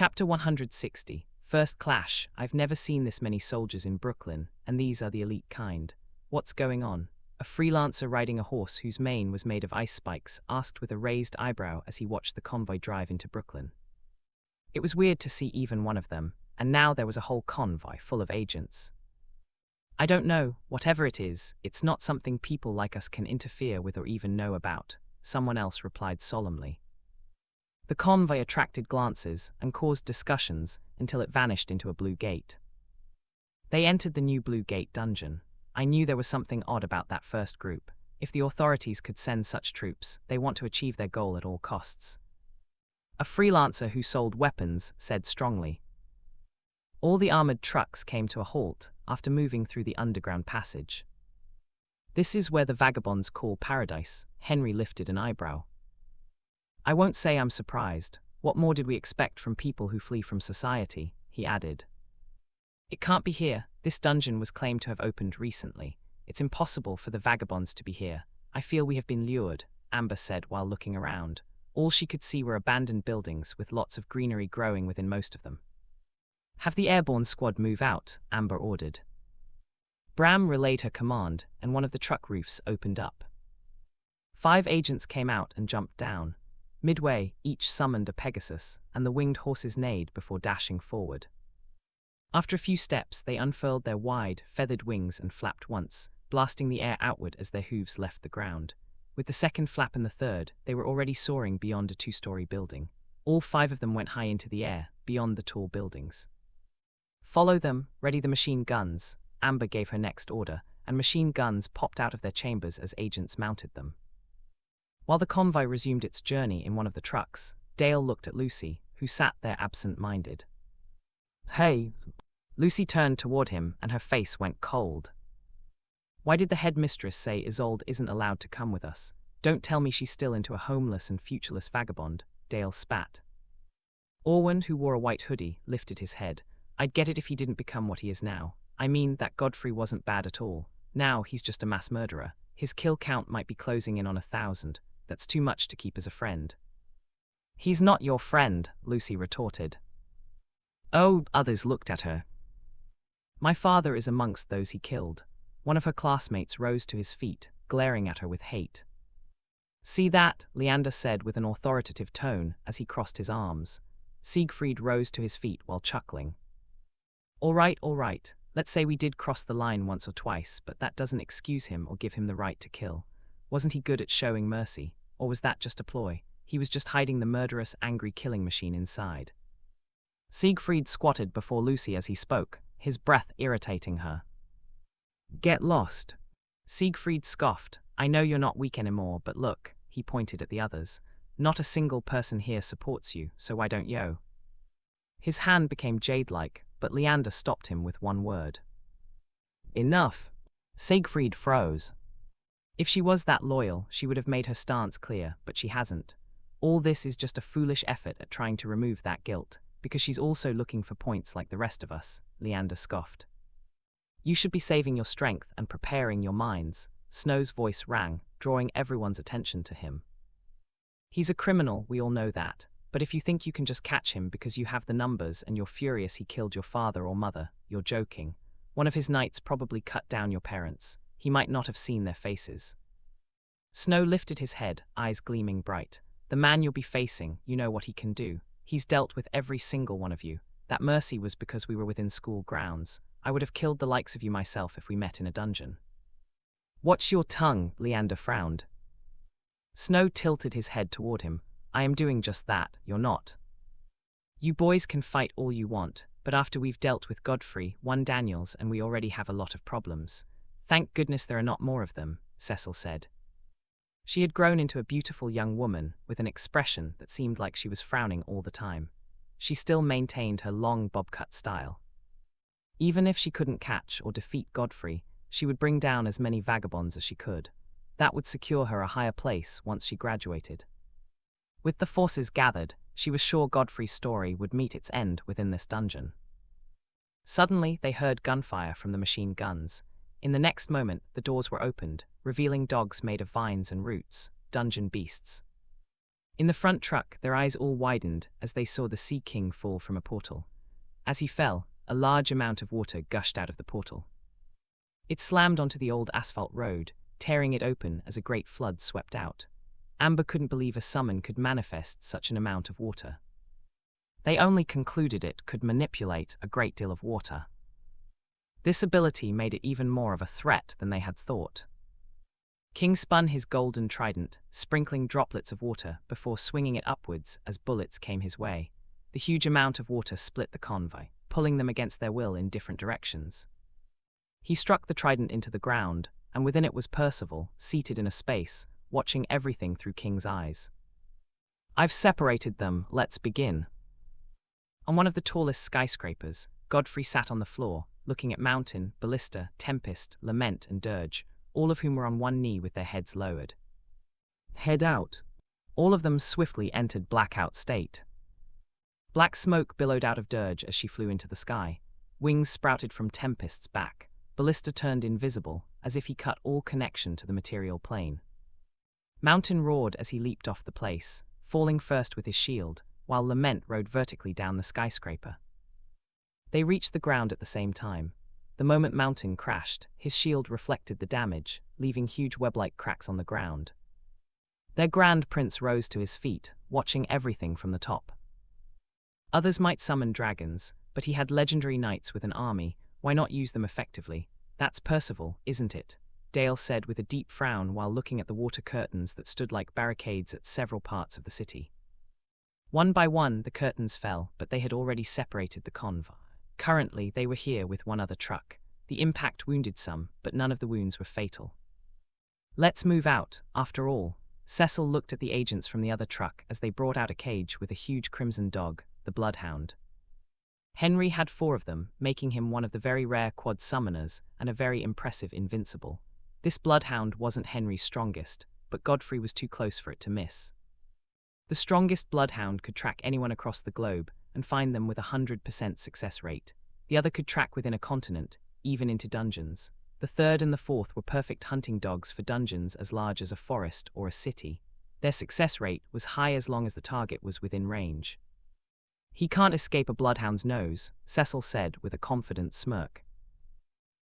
Chapter 160. First Clash. I've never seen this many soldiers in Brooklyn, and these are the elite kind. What's going on? A freelancer riding a horse whose mane was made of ice spikes asked with a raised eyebrow as he watched the convoy drive into Brooklyn. It was weird to see even one of them, and now there was a whole convoy full of agents. I don't know, whatever it is, it's not something people like us can interfere with or even know about, someone else replied solemnly. The convoy attracted glances and caused discussions until it vanished into a blue gate. They entered the new blue gate dungeon. I knew there was something odd about that first group. If the authorities could send such troops, they want to achieve their goal at all costs. A freelancer who sold weapons said strongly. All the armored trucks came to a halt after moving through the underground passage. This is where the vagabonds call paradise. Henry lifted an eyebrow. I won't say I'm surprised. What more did we expect from people who flee from society? He added. It can't be here. This dungeon was claimed to have opened recently. It's impossible for the vagabonds to be here. I feel we have been lured, Amber said while looking around. All she could see were abandoned buildings with lots of greenery growing within most of them. Have the airborne squad move out, Amber ordered. Bram relayed her command, and one of the truck roofs opened up. 5 agents came out and jumped down. Midway, each summoned a Pegasus, and the winged horses neighed before dashing forward. After a few steps, they unfurled their wide, feathered wings and flapped once, blasting the air outward as their hooves left the ground. With the second flap and the third, they were already soaring beyond a 2-story building. All 5 of them went high into the air, beyond the tall buildings. Follow them, ready the machine guns, Amber gave her next order, and machine guns popped out of their chambers as agents mounted them. While the convoy resumed its journey in one of the trucks, Dale looked at Lucy, who sat there absent-minded. Hey! Lucy turned toward him, and her face went cold. Why did the headmistress say Isolde isn't allowed to come with us? Don't tell me she's still into a homeless and futureless vagabond, Dale spat. Orwand, who wore a white hoodie, lifted his head. I'd get it if he didn't become what he is now. I mean, that Godfrey wasn't bad at all. Now he's just a mass murderer. His kill count might be closing in on 1,000. That's too much to keep as a friend. He's not your friend, Lucy retorted. Oh, others looked at her. My father is amongst those he killed. One of her classmates rose to his feet, glaring at her with hate. See that, Leander said with an authoritative tone as he crossed his arms. Siegfried rose to his feet while chuckling. All right. Let's say we did cross the line once or twice, but that doesn't excuse him or give him the right to kill. Wasn't he good at showing mercy, or was that just a ploy? He was just hiding the murderous, angry killing machine inside. Siegfried squatted before Lucy as he spoke, his breath irritating her. Get lost. Siegfried scoffed. I know you're not weak anymore, but look, he pointed at the others. Not a single person here supports you, so why don't you? His hand became jade-like, but Leander stopped him with one word. Enough. Siegfried froze. If she was that loyal, she would have made her stance clear, but she hasn't. All this is just a foolish effort at trying to remove that guilt, because she's also looking for points like the rest of us, Leander scoffed. You should be saving your strength and preparing your minds, Snow's voice rang, drawing everyone's attention to him. He's a criminal, we all know that, but if you think you can just catch him because you have the numbers and you're furious he killed your father or mother, you're joking. One of his knights probably cut down your parents. He might not have seen their faces. Snow lifted his head, eyes gleaming bright. The man you'll be facing, you know what he can do. He's dealt with every single one of you. That mercy was because we were within school grounds. I would have killed the likes of you myself if we met in a dungeon. Watch your tongue, Leander frowned. Snow tilted his head toward him. I am doing just that, you're not. You boys can fight all you want, but after we've dealt with Godfrey, one Daniels, and we already have a lot of problems. Thank goodness there are not more of them, Cecil said. She had grown into a beautiful young woman with an expression that seemed like she was frowning all the time. She still maintained her long bob-cut style. Even if she couldn't catch or defeat Godfrey, she would bring down as many vagabonds as she could. That would secure her a higher place once she graduated. With the forces gathered, she was sure Godfrey's story would meet its end within this dungeon. Suddenly, they heard gunfire from the machine guns. In the next moment, the doors were opened, revealing dogs made of vines and roots, dungeon beasts. In the front truck, their eyes all widened as they saw the Sea King fall from a portal. As he fell, a large amount of water gushed out of the portal. It slammed onto the old asphalt road, tearing it open as a great flood swept out. Amber couldn't believe a summon could manifest such an amount of water. They only concluded it could manipulate a great deal of water. This ability made it even more of a threat than they had thought. King spun his golden trident, sprinkling droplets of water before swinging it upwards as bullets came his way. The huge amount of water split the convoy, pulling them against their will in different directions. He struck the trident into the ground, and within it was Percival, seated in a space, watching everything through King's eyes. "I've separated them, let's begin." On one of the tallest skyscrapers, Godfrey sat on the floor, looking at Mountain, Ballista, Tempest, Lament, and Dirge, all of whom were on one knee with their heads lowered. "Head out." All of them swiftly entered blackout state. Black smoke billowed out of Dirge as she flew into the sky. Wings sprouted from Tempest's back. Ballista turned invisible, as if he cut all connection to the material plane. Mountain roared as he leaped off the place, falling first with his shield, while Lament rode vertically down the skyscraper. They reached the ground at the same time. The moment Mountain crashed, his shield reflected the damage, leaving huge web-like cracks on the ground. Their Grand Prince rose to his feet, watching everything from the top. Others might summon dragons, but he had legendary knights with an army. Why not use them effectively? "That's Percival, isn't it?" Dale said with a deep frown while looking at the water curtains that stood like barricades at several parts of the city. One by one, the curtains fell, but they had already separated the convoy. Currently, they were here with one other truck. The impact wounded some, but none of the wounds were fatal. "Let's move out, after all." Cecil looked at the agents from the other truck as they brought out a cage with a huge crimson dog, the Bloodhound. Henry had 4 of them, making him one of the very rare quad summoners and a very impressive invincible. This Bloodhound wasn't Henry's strongest, but Godfrey was too close for it to miss. The strongest Bloodhound could track anyone across the globe and find them with a 100% success rate. The other could track within a continent, even into dungeons. The third and the fourth were perfect hunting dogs for dungeons as large as a forest or a city. Their success rate was high as long as the target was within range. "He can't escape a Bloodhound's nose," Cecil said with a confident smirk.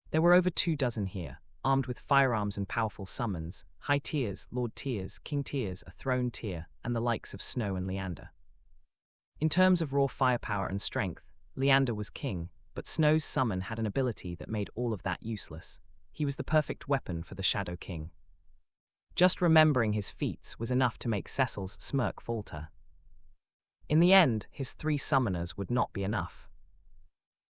There were over 24 here, armed with firearms and powerful summons: High Tears, Lord Tears, King Tears, a Throne Tear, and the likes of Snow and Leander. In terms of raw firepower and strength, Leander was king, but Snow's summon had an ability that made all of that useless. He was the perfect weapon for the Shadow King. Just remembering his feats was enough to make Cecil's smirk falter. In the end, his 3 summoners would not be enough.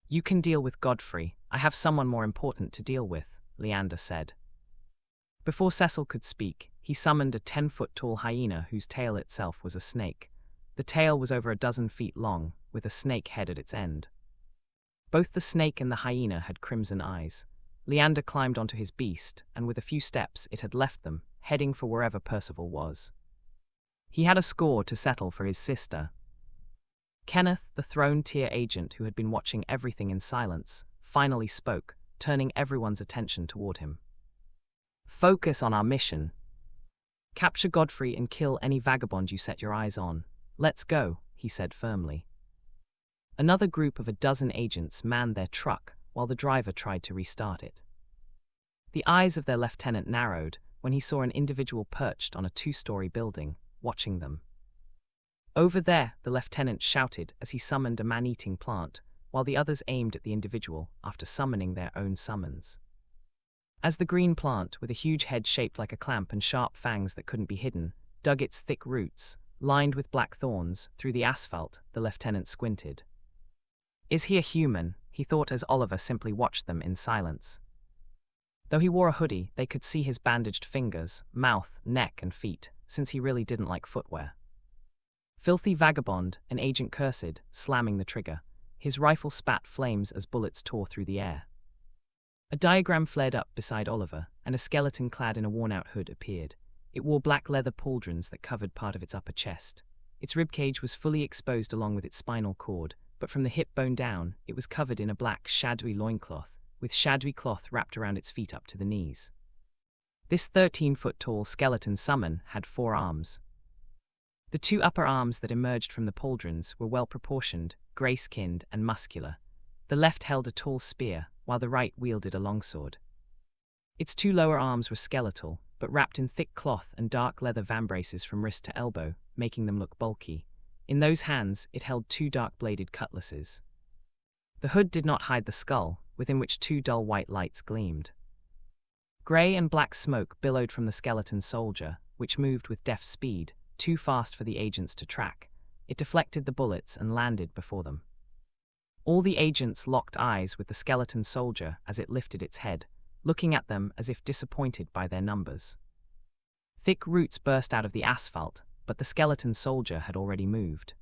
"You can deal with Godfrey. I have someone more important to deal with," Leander said. Before Cecil could speak, he summoned a 10-foot-tall hyena whose tail itself was a snake. The tail was over a dozen feet long, with a snake head at its end. Both the snake and the hyena had crimson eyes. Leander climbed onto his beast, and with a few steps it had left them, heading for wherever Percival was. He had a score to settle for his sister. Kenneth, the Throne Tier agent who had been watching everything in silence, finally spoke, turning everyone's attention toward him. "Focus on our mission. Capture Godfrey and kill any vagabond you set your eyes on. Let's go," he said firmly. Another group of a dozen agents manned their truck while the driver tried to restart it. The eyes of their lieutenant narrowed when he saw an individual perched on a 2-story building, watching them. "Over there," the lieutenant shouted as he summoned a man-eating plant, while the others aimed at the individual after summoning their own summons. As the green plant, with a huge head shaped like a clamp and sharp fangs that couldn't be hidden, dug its thick roots, lined with black thorns, through the asphalt, the lieutenant squinted. "Is he a human?" he thought as Oliver simply watched them in silence. Though he wore a hoodie, they could see his bandaged fingers, mouth, neck, and feet, since he really didn't like footwear. "Filthy vagabond," an agent cursed, slamming the trigger. His rifle spat flames as bullets tore through the air. A diagram flared up beside Oliver, and a skeleton clad in a worn-out hood appeared. It wore black leather pauldrons that covered part of its upper chest. Its ribcage was fully exposed along with its spinal cord, but from the hip bone down, it was covered in a black shadwi loincloth, with shadwi cloth wrapped around its feet up to the knees. This 13-foot-tall skeleton summon had 4 arms. The two upper arms that emerged from the pauldrons were well-proportioned, grey-skinned, and muscular. The left held a tall spear, while the right wielded a longsword. Its two lower arms were skeletal, but wrapped in thick cloth and dark leather vambraces from wrist to elbow, making them look bulky. In those hands, it held two dark-bladed cutlasses. The hood did not hide the skull, within which two dull white lights gleamed. Grey and black smoke billowed from the skeleton soldier, which moved with deft speed, too fast for the agents to track. It deflected the bullets and landed before them. All the agents locked eyes with the skeleton soldier as it lifted its head, looking at them as if disappointed by their numbers. Thick roots burst out of the asphalt, but the skeleton soldier had already moved.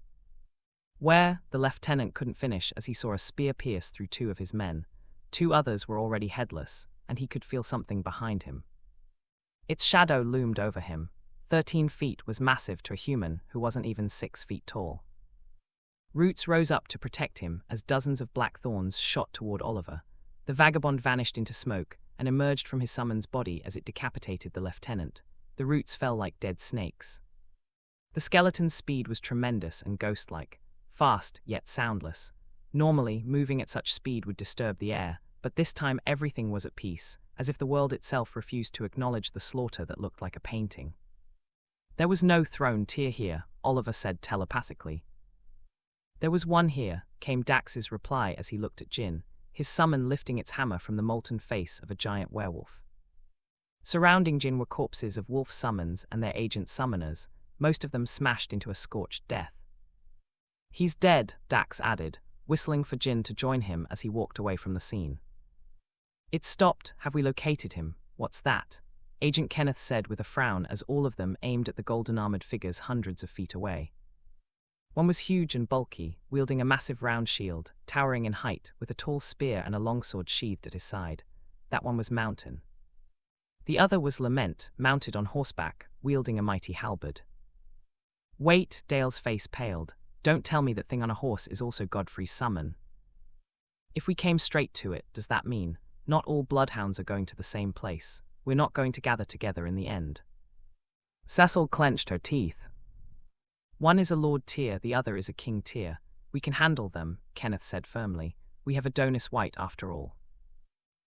Where, the lieutenant couldn't finish as he saw a spear pierce through two of his men. Two others were already headless, and he could feel something behind him. Its shadow loomed over him. 13 feet was massive to a human who wasn't even 6 feet tall. Roots rose up to protect him as dozens of black thorns shot toward Oliver. The vagabond vanished into smoke and emerged from his summon's body as it decapitated the lieutenant. The roots fell like dead snakes. The skeleton's speed was tremendous and ghost-like, fast yet soundless. Normally, moving at such speed would disturb the air, but this time everything was at peace, as if the world itself refused to acknowledge the slaughter that looked like a painting. There was no thrown tear here, Oliver said telepathically. There was one here, came Dax's reply as he looked at Jin, his summon lifting its hammer from the molten face of a giant werewolf. Surrounding Jin were corpses of wolf summons and their agent summoners, most of them smashed into a scorched death. He's dead, Dax added, whistling for Jin to join him as he walked away from the scene. It's stopped. Have we located him? What's that? Agent Kenneth said with a frown as all of them aimed at the golden-armored figures hundreds of feet away. One was huge and bulky, wielding a massive round shield, towering in height, with a tall spear and a longsword sheathed at his side. That one was Mountain. The other was Lament, mounted on horseback, wielding a mighty halberd. Wait, Dale's face paled. Don't tell me that thing on a horse is also Godfrey's summon. If we came straight to it, does that mean not all bloodhounds are going to the same place? We're not going to gather together in the end. Cecil clenched her teeth. One is a Lord Tyr, the other is a King Tyr. We can handle them, Kenneth said firmly. We have Adonis White after all.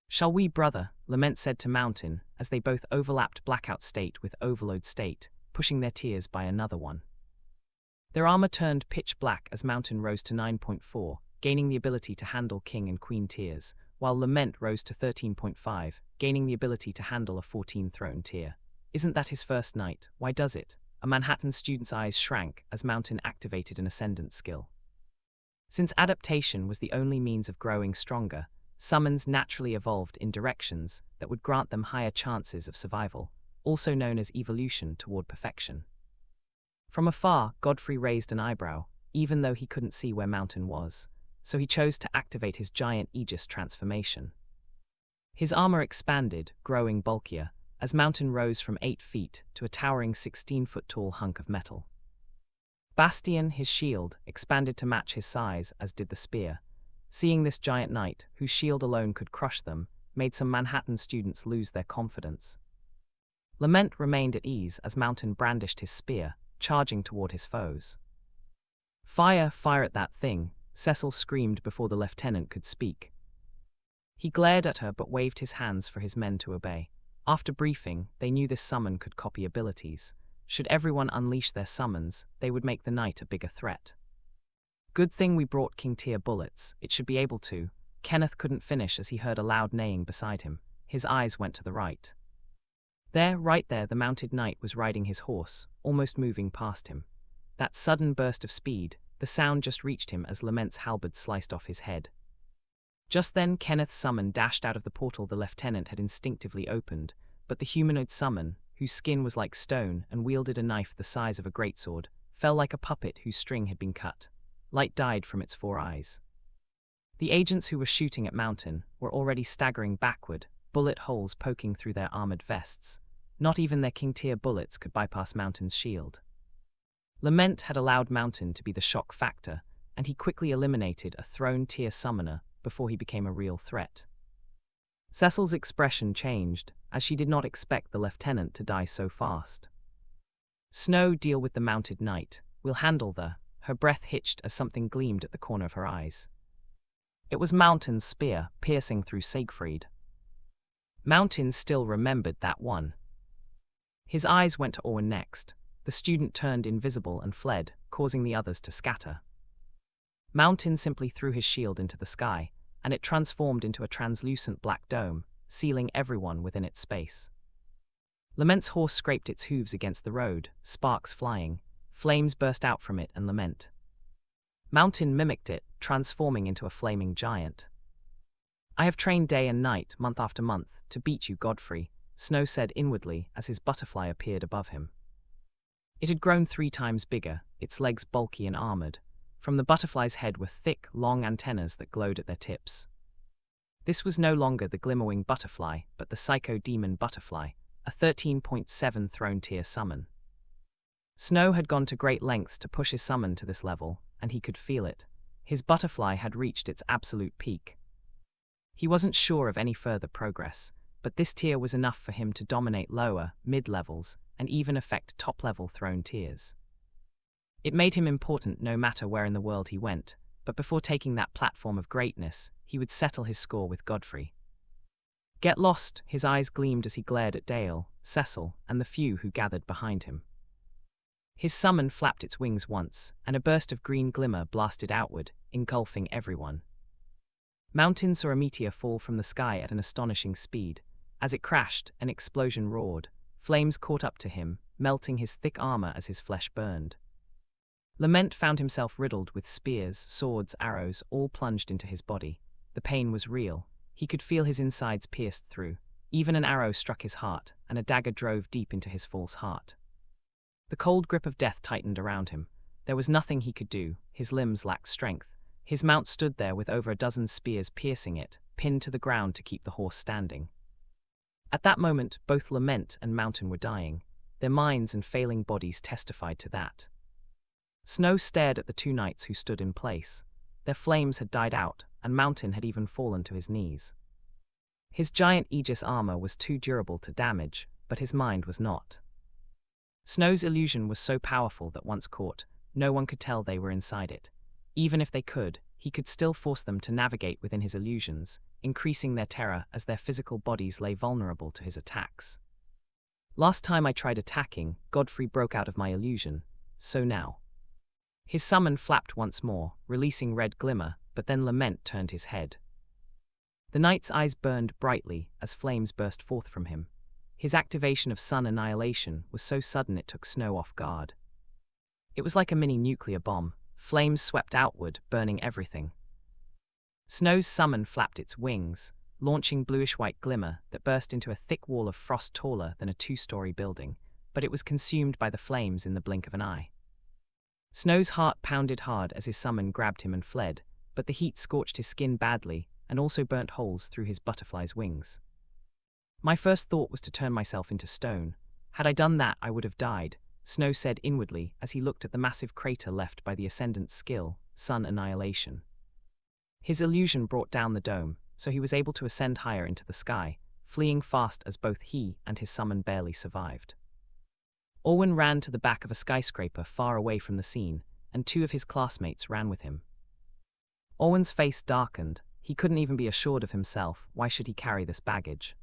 Shall we, brother? Lament said to Mountain, as they both overlapped Blackout State with Overload State, pushing their tiers by another one. Their armor turned pitch black as Mountain rose to 9.4, gaining the ability to handle King and Queen tiers, while Lament rose to 13.5, gaining the ability to handle a 14 throne tier. Isn't that his first night? Why does it? A Manhattan student's eyes shrank as Mountain activated an ascendant skill. Since adaptation was the only means of growing stronger, summons naturally evolved in directions that would grant them higher chances of survival, also known as evolution toward perfection. From afar, Godfrey raised an eyebrow, even though he couldn't see where Mountain was, so he chose to activate his giant Aegis transformation. His armor expanded, growing bulkier, as Mountain rose from 8 feet to a towering 16-foot-tall hunk of metal. Bastion, his shield, expanded to match his size, as did the spear. Seeing this giant knight, whose shield alone could crush them, made some Manhattan students lose their confidence. Lament remained at ease as Mountain brandished his spear, charging toward his foes. Fire, fire at that thing, Cecil screamed before the lieutenant could speak. He glared at her but waved his hands for his men to obey. After briefing, they knew this summon could copy abilities. Should everyone unleash their summons, they would make the knight a bigger threat. Good thing we brought King Tyr bullets, it should be able to. Kenneth couldn't finish as he heard a loud neighing beside him. His eyes went to the right. There, right there, the mounted knight was riding his horse, almost moving past him. That sudden burst of speed, the sound just reached him as Lament's halberd sliced off his head. Just then, Kenneth's summon dashed out of the portal the lieutenant had instinctively opened, but the humanoid summon, whose skin was like stone and wielded a knife the size of a greatsword, fell like a puppet whose string had been cut. Light died from its 4 eyes. The agents who were shooting at Mountain were already staggering backward, bullet holes poking through their armored vests. Not even their King Tyr bullets could bypass Mountain's shield. Lament had allowed Mountain to be the shock factor, and he quickly eliminated a throne tier summoner before he became a real threat. Cecil's expression changed, as she did not expect the lieutenant to die so fast. Snow, deal with the mounted knight. We'll handle the. Her breath hitched as something gleamed at the corner of her eyes. It was Mountain's spear, piercing through Siegfried. Mountain still remembered that one. His eyes went to Owen next. The student turned invisible and fled, causing the others to scatter. Mountain simply threw his shield into the sky, and it transformed into a translucent black dome, sealing everyone within its space. Lament's horse scraped its hooves against the road, sparks flying. Flames burst out from it and Lament. Mountain mimicked it, transforming into a flaming giant. I have trained day and night, month after month, to beat you, Godfrey, Snow said inwardly as his butterfly appeared above him. It had grown 3 times bigger, its legs bulky and armored. From the butterfly's head were thick, long antennas that glowed at their tips. This was no longer the Glimmerwing butterfly, but the Psycho Demon butterfly, a 13.7 throne tier summon. Snow had gone to great lengths to push his summon to this level, and he could feel it. His butterfly had reached its absolute peak. He wasn't sure of any further progress, but this tier was enough for him to dominate lower, mid-levels, and even affect top-level throne tiers. It made him important no matter where in the world he went, but before taking that platform of greatness, he would settle his score with Godfrey. Get lost, his eyes gleamed as he glared at Dale, Cecil, and the few who gathered behind him. His summon flapped its wings once, and a burst of green glimmer blasted outward, engulfing everyone. Mountain saw a meteor fall from the sky at an astonishing speed. As it crashed, an explosion roared. Flames caught up to him, melting his thick armor as his flesh burned. Lament found himself riddled with spears, swords, arrows, all plunged into his body. The pain was real. He could feel his insides pierced through. Even an arrow struck his heart, and a dagger drove deep into his false heart. The cold grip of death tightened around him. There was nothing he could do. His limbs lacked strength. His mount stood there with over a dozen spears piercing it, pinned to the ground to keep the horse standing. At that moment, both Lament and Mountain were dying. Their minds and failing bodies testified to that. Snow stared at the 2 knights who stood in place. Their flames had died out, and Mountain had even fallen to his knees. His giant Aegis armor was too durable to damage, but his mind was not. Snow's illusion was so powerful that once caught, no one could tell they were inside it. Even if they could, he could still force them to navigate within his illusions, increasing their terror as their physical bodies lay vulnerable to his attacks. Last time I tried attacking, Godfrey broke out of my illusion, so now. His summon flapped once more, releasing red glimmer, but then Lament turned his head. The knight's eyes burned brightly as flames burst forth from him. His activation of sun annihilation was so sudden it took Snow off guard. It was like a mini nuclear bomb. Flames swept outward, burning everything. Snow's summon flapped its wings, launching bluish-white glimmer that burst into a thick wall of frost taller than a 2-story building, but it was consumed by the flames in the blink of an eye. Snow's heart pounded hard as his summon grabbed him and fled, but the heat scorched his skin badly and also burnt holes through his butterfly's wings. My first thought was to turn myself into stone. Had I done that, I would have died, Snow said inwardly as he looked at the massive crater left by the Ascendant's skill, sun annihilation. His illusion brought down the dome, so he was able to ascend higher into the sky, fleeing fast as both he and his summon barely survived. Owen ran to the back of a skyscraper far away from the scene, and 2 of his classmates ran with him. Owen's face darkened. He couldn't even be assured of himself. Why should he carry this baggage?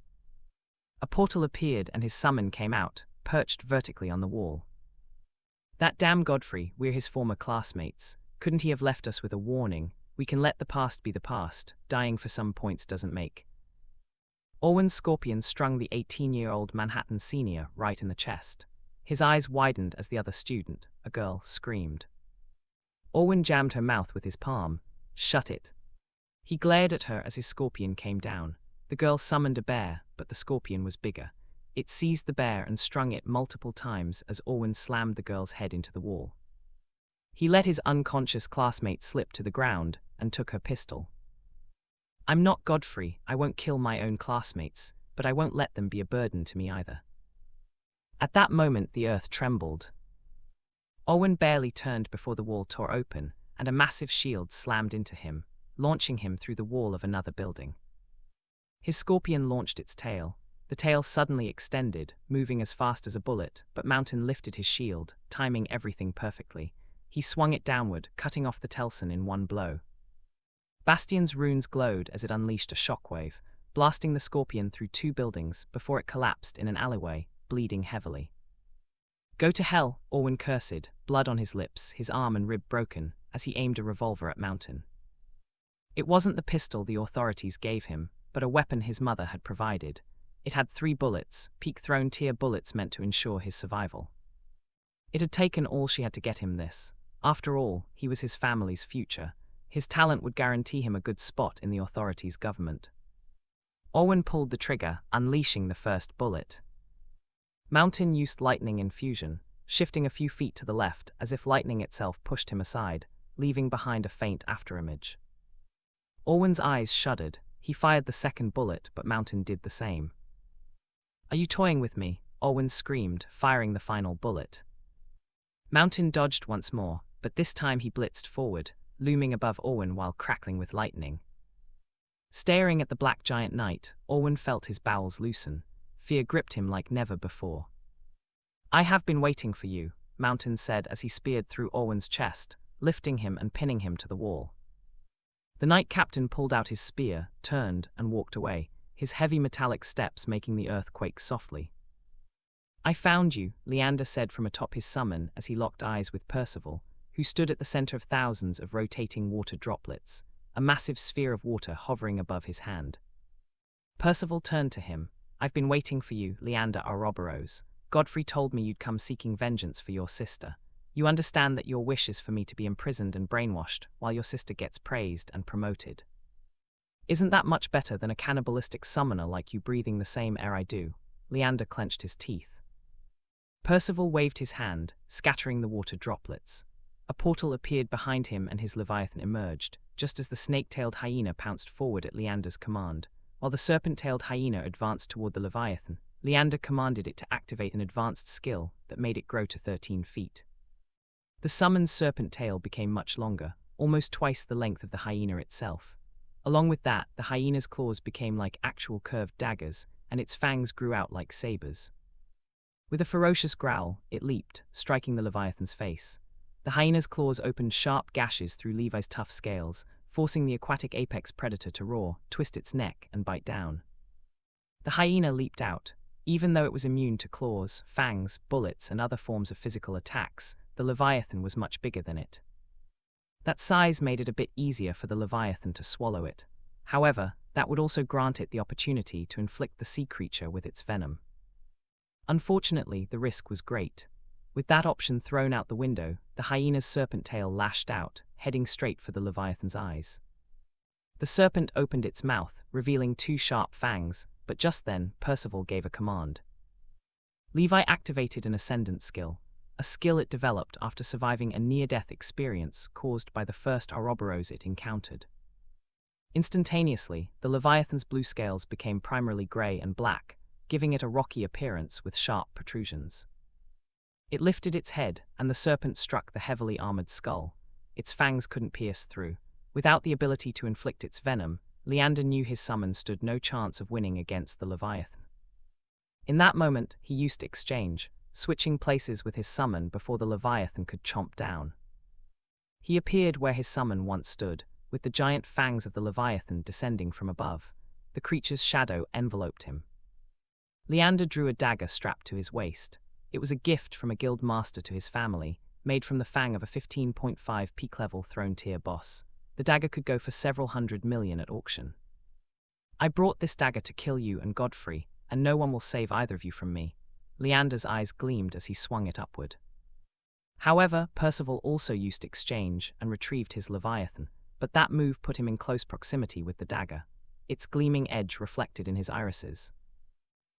A portal appeared and his summon came out, perched vertically on the wall. That damn Godfrey, we're his former classmates. Couldn't he have left us with a warning? We can let the past be the past. Dying for some points doesn't make. Owen's scorpion strung the 18-year-old Manhattan senior right in the chest. His eyes widened as the other student, a girl, screamed. Owen jammed her mouth with his palm. Shut it. He glared at her as his scorpion came down. The girl summoned a bear, but the scorpion was bigger. It seized the bear and strung it multiple times as Owen slammed the girl's head into the wall. He let his unconscious classmate slip to the ground and took her pistol. I'm not Godfrey. I won't kill my own classmates, but I won't let them be a burden to me either. At that moment, the earth trembled. Owen barely turned before the wall tore open, and a massive shield slammed into him, launching him through the wall of another building. His scorpion launched its tail. The tail suddenly extended, moving as fast as a bullet, but Mountain lifted his shield, timing everything perfectly. He swung it downward, cutting off the Telson in one blow. Bastion's runes glowed as it unleashed a shockwave, blasting the scorpion through 2 buildings before it collapsed in an alleyway, bleeding heavily. "Go to hell," Orwin cursed, blood on his lips, his arm and rib broken, as he aimed a revolver at Mountain. It wasn't the pistol the authorities gave him, but a weapon his mother had provided. It had 3 bullets, peak-thrown tier bullets meant to ensure his survival. It had taken all she had to get him this. After all, he was his family's future. His talent would guarantee him a good spot in the authorities' government. Orwin pulled the trigger, unleashing the first bullet. Mountain used lightning infusion, shifting a few feet to the left as if lightning itself pushed him aside, leaving behind a faint afterimage. Orwin's eyes shuddered. He fired the second bullet, but Mountain did the same. "Are you toying with me?" Orwin screamed, firing the final bullet. Mountain dodged once more, but this time he blitzed forward, looming above Orwin while crackling with lightning. Staring at the black giant knight, Orwin felt his bowels loosen. Fear gripped him like never before. "I have been waiting for you," Mountain said as he speared through Orwin's chest, lifting him and pinning him to the wall. The knight captain pulled out his spear, turned, and walked away, his heavy metallic steps making the earth quake softly. "I found you," Leander said from atop his summon as he locked eyes with Percival, who stood at the center of thousands of rotating water droplets, a massive sphere of water hovering above his hand. Percival turned to him. "I've been waiting for you, Leander Ouroboros. Godfrey told me you'd come seeking vengeance for your sister. You understand that your wish is for me to be imprisoned and brainwashed, while your sister gets praised and promoted. Isn't that much better than a cannibalistic summoner like you breathing the same air I do?" Leander clenched his teeth. Percival waved his hand, scattering the water droplets. A portal appeared behind him and his Leviathan emerged, just as the snake-tailed hyena pounced forward at Leander's command. While the serpent-tailed hyena advanced toward the Leviathan, Leander commanded it to activate an advanced skill that made it grow to 13 feet. The summoned serpent tail became much longer, almost twice the length of the hyena itself. Along with that, the hyena's claws became like actual curved daggers, and its fangs grew out like sabers. With a ferocious growl, it leaped, striking the Leviathan's face. The hyena's claws opened sharp gashes through Levi's tough scales, forcing the aquatic apex predator to roar, twist its neck, and bite down. The hyena leaped out. Even though it was immune to claws, fangs, bullets, and other forms of physical attacks, the Leviathan was much bigger than it. That size made it a bit easier for the Leviathan to swallow it. However, that would also grant it the opportunity to inflict the sea creature with its venom. Unfortunately, the risk was great. With that option thrown out the window, the hyena's serpent tail lashed out, heading straight for the Leviathan's eyes. The serpent opened its mouth, revealing 2 sharp fangs, but just then, Percival gave a command. Levi activated an ascendant skill, a skill it developed after surviving a near-death experience caused by the first Ouroboros it encountered. Instantaneously, the Leviathan's blue scales became primarily gray and black, giving it a rocky appearance with sharp protrusions. It lifted its head, and the serpent struck the heavily armored skull. Its fangs couldn't pierce through. Without the ability to inflict its venom, Leander knew his summon stood no chance of winning against the Leviathan. In that moment, he used Exchange, switching places with his summon before the Leviathan could chomp down. He appeared where his summon once stood, with the giant fangs of the Leviathan descending from above. The creature's shadow enveloped him. Leander drew a dagger strapped to his waist. It was a gift from a guild master to his family, made from the fang of a 15.5 peak-level throne-tier boss. The dagger could go for several $100 million at auction. "I brought this dagger to kill you and Godfrey, and no one will save either of you from me." Leander's eyes gleamed as he swung it upward. However, Percival also used Exchange and retrieved his Leviathan, but that move put him in close proximity with the dagger, its gleaming edge reflected in his irises.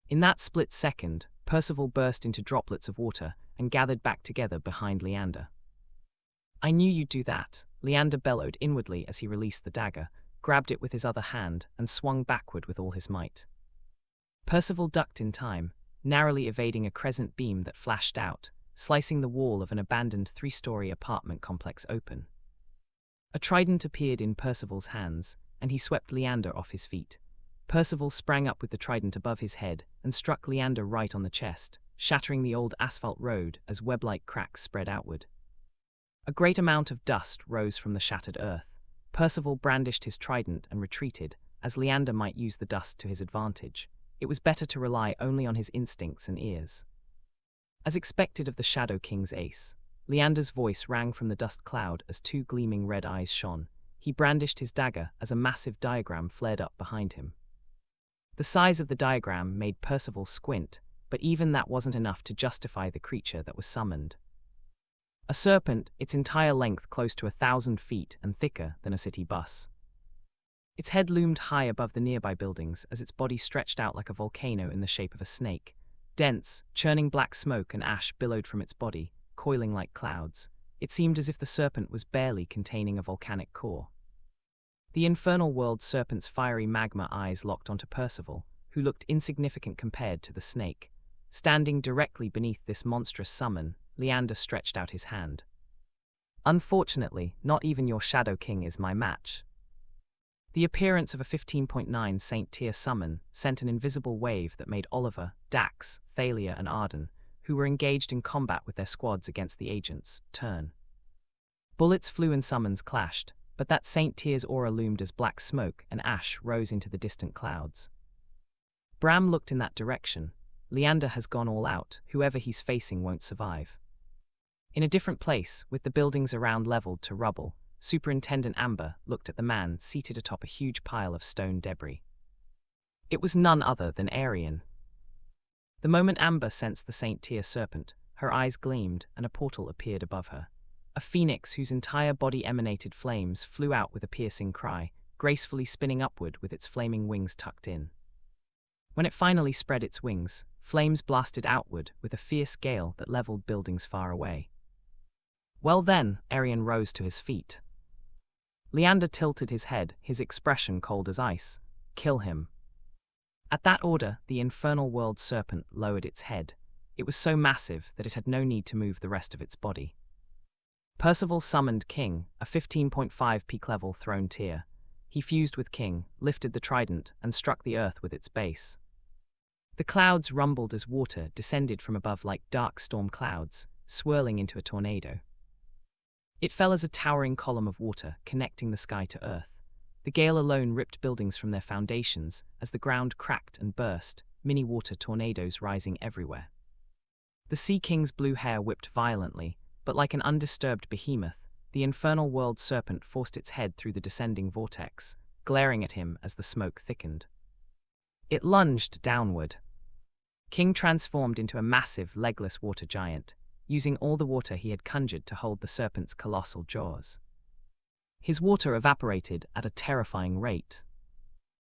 In that split second, Percival burst into droplets of water and gathered back together behind Leander. "I knew you'd do that," Leander bellowed inwardly as he released the dagger, grabbed it with his other hand, and swung backward with all his might. Percival ducked in time, narrowly evading a crescent beam that flashed out, slicing the wall of an abandoned 3-story apartment complex open. A trident appeared in Percival's hands, and he swept Leander off his feet. Percival sprang up with the trident above his head and struck Leander right on the chest, shattering the old asphalt road as web-like cracks spread outward. A great amount of dust rose from the shattered earth. Percival brandished his trident and retreated, as Leander might use the dust to his advantage. It was better to rely only on his instincts and ears. As expected of the Shadow King's ace, Leander's voice rang from the dust cloud as two gleaming red eyes shone. He brandished his dagger as a massive diagram flared up behind him. The size of the diagram made Percival squint, but even that wasn't enough to justify the creature that was summoned. A serpent, its entire length close to 1,000 feet and thicker than a city bus. Its head loomed high above the nearby buildings as its body stretched out like a volcano in the shape of a snake. Dense, churning black smoke and ash billowed from its body, coiling like clouds. It seemed as if the serpent was barely containing a volcanic core. The infernal world serpent's fiery magma eyes locked onto Percival, who looked insignificant compared to the snake. Standing directly beneath this monstrous summon, Leander stretched out his hand. "Unfortunately, not even your Shadow King is my match." The appearance of a 15.9 Saint Tier summon sent an invisible wave that made Oliver, Dax, Thalia and Arden, who were engaged in combat with their squads against the agents, turn. Bullets flew and summons clashed, but that Saint Tier's aura loomed as black smoke and ash rose into the distant clouds. Bram looked in that direction. Leander has gone all out. Whoever he's facing won't survive. In a different place, with the buildings around leveled to rubble, Superintendent Amber looked at the man seated atop a huge pile of stone debris. It was none other than Arian. The moment Amber sensed the Saint Tier serpent, her eyes gleamed and a portal appeared above her. A phoenix whose entire body emanated flames flew out with a piercing cry, gracefully spinning upward with its flaming wings tucked in. When it finally spread its wings, flames blasted outward with a fierce gale that leveled buildings far away. Well then, Arian rose to his feet. Leander tilted his head, his expression cold as ice. "Kill him." At that order, the infernal world serpent lowered its head. It was so massive that it had no need to move the rest of its body. Percival summoned King, a 15.5 peak level throne tier. He fused with King, lifted the trident, and struck the earth with its base. The clouds rumbled as water descended from above like dark storm clouds, swirling into a tornado. It fell as a towering column of water, connecting the sky to earth. The gale alone ripped buildings from their foundations as the ground cracked and burst, mini water tornadoes rising everywhere. The Sea King's blue hair whipped violently, but like an undisturbed behemoth, the infernal world serpent forced its head through the descending vortex, glaring at him as the smoke thickened. It lunged downward. King transformed into a massive, legless water giant, using all the water he had conjured to hold the serpent's colossal jaws. His water evaporated at a terrifying rate.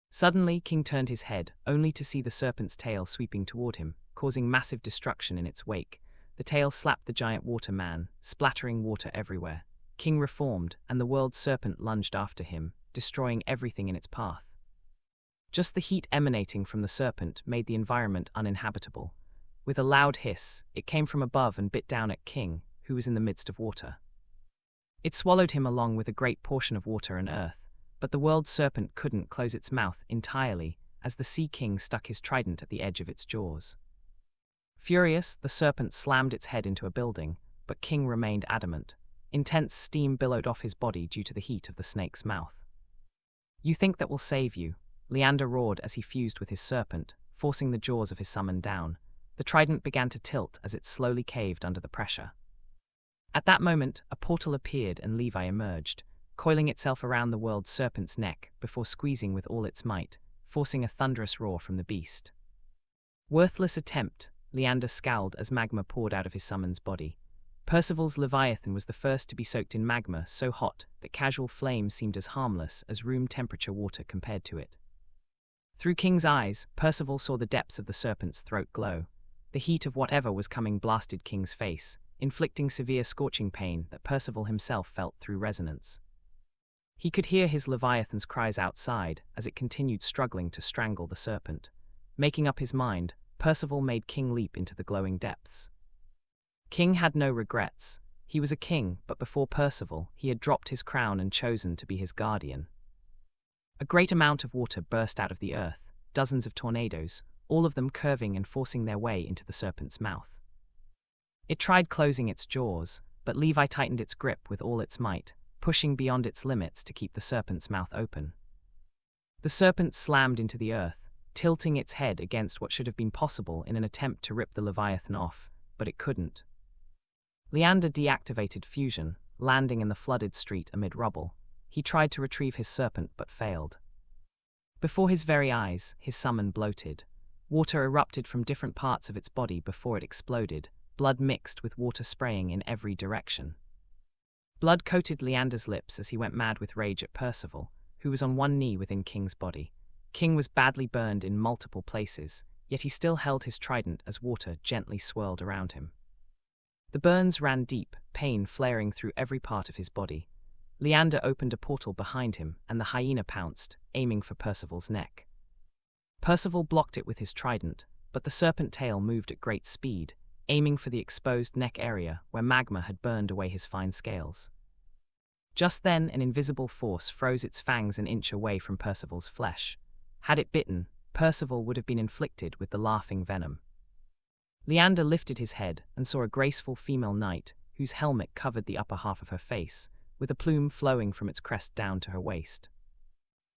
Suddenly, King turned his head, only to see the serpent's tail sweeping toward him, causing massive destruction in its wake. The tail slapped the giant water man, splattering water everywhere. King reformed, and the world serpent lunged after him, destroying everything in its path. Just the heat emanating from the serpent made the environment uninhabitable. With a loud hiss, it came from above and bit down at King, who was in the midst of water. It swallowed him along with a great portion of water and earth, but the world serpent couldn't close its mouth entirely, as the Sea King stuck his trident at the edge of its jaws. Furious, the serpent slammed its head into a building, but King remained adamant. Intense steam billowed off his body due to the heat of the snake's mouth. "You think that will save you?" Leander roared as he fused with his serpent, forcing the jaws of his summon down. The trident began to tilt as it slowly caved under the pressure. At that moment, a portal appeared and Levi emerged, coiling itself around the world serpent's neck before squeezing with all its might, forcing a thunderous roar from the beast. Worthless attempt, Leander scowled as magma poured out of his summon's body. Percival's Leviathan was the first to be soaked in magma so hot that casual flames seemed as harmless as room-temperature water compared to it. Through King's eyes, Percival saw the depths of the serpent's throat glow. The heat of whatever was coming blasted King's face, inflicting severe scorching pain that Percival himself felt through resonance. He could hear his Leviathan's cries outside as it continued struggling to strangle the serpent. Making up his mind, Percival made King leap into the glowing depths. King had no regrets. He was a king, but before Percival, he had dropped his crown and chosen to be his guardian. A great amount of water burst out of the earth, dozens of tornadoes, all of them curving and forcing their way into the serpent's mouth. It tried closing its jaws, but Levi tightened its grip with all its might, pushing beyond its limits to keep the serpent's mouth open. The serpent slammed into the earth, tilting its head against what should have been possible in an attempt to rip the Leviathan off, but it couldn't. Leander deactivated fusion, landing in the flooded street amid rubble. He tried to retrieve his serpent but failed. Before his very eyes, his summon bloated. Water erupted from different parts of its body before it exploded, blood mixed with water spraying in every direction. Blood coated Leander's lips as he went mad with rage at Percival, who was on one knee within King's body. King was badly burned in multiple places, yet he still held his trident as water gently swirled around him. The burns ran deep, pain flaring through every part of his body. Leander opened a portal behind him, and the hyena pounced, aiming for Percival's neck. Percival blocked it with his trident, but the serpent tail moved at great speed, aiming for the exposed neck area where magma had burned away his fine scales. Just then, an invisible force froze its fangs an inch away from Percival's flesh. Had it bitten, Percival would have been inflicted with the laughing venom. Leander lifted his head and saw a graceful female knight whose helmet covered the upper half of her face, with a plume flowing from its crest down to her waist.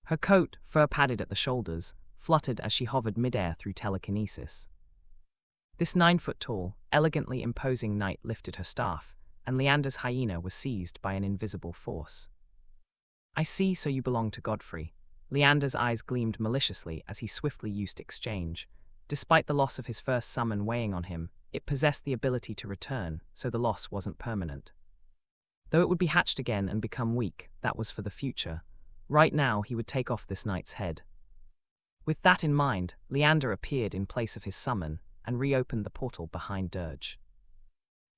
Her coat, fur-padded at the shoulders, fluttered as she hovered midair through telekinesis. This 9-foot-tall, elegantly imposing knight lifted her staff, and Leander's hyena was seized by an invisible force. "I see, so you belong to Godfrey." Leander's eyes gleamed maliciously as he swiftly used exchange. Despite the loss of his first summon weighing on him, it possessed the ability to return, so the loss wasn't permanent. Though it would be hatched again and become weak, that was for the future. Right now, he would take off this knight's head. With that in mind, Leander appeared in place of his summon and reopened the portal behind Dirge.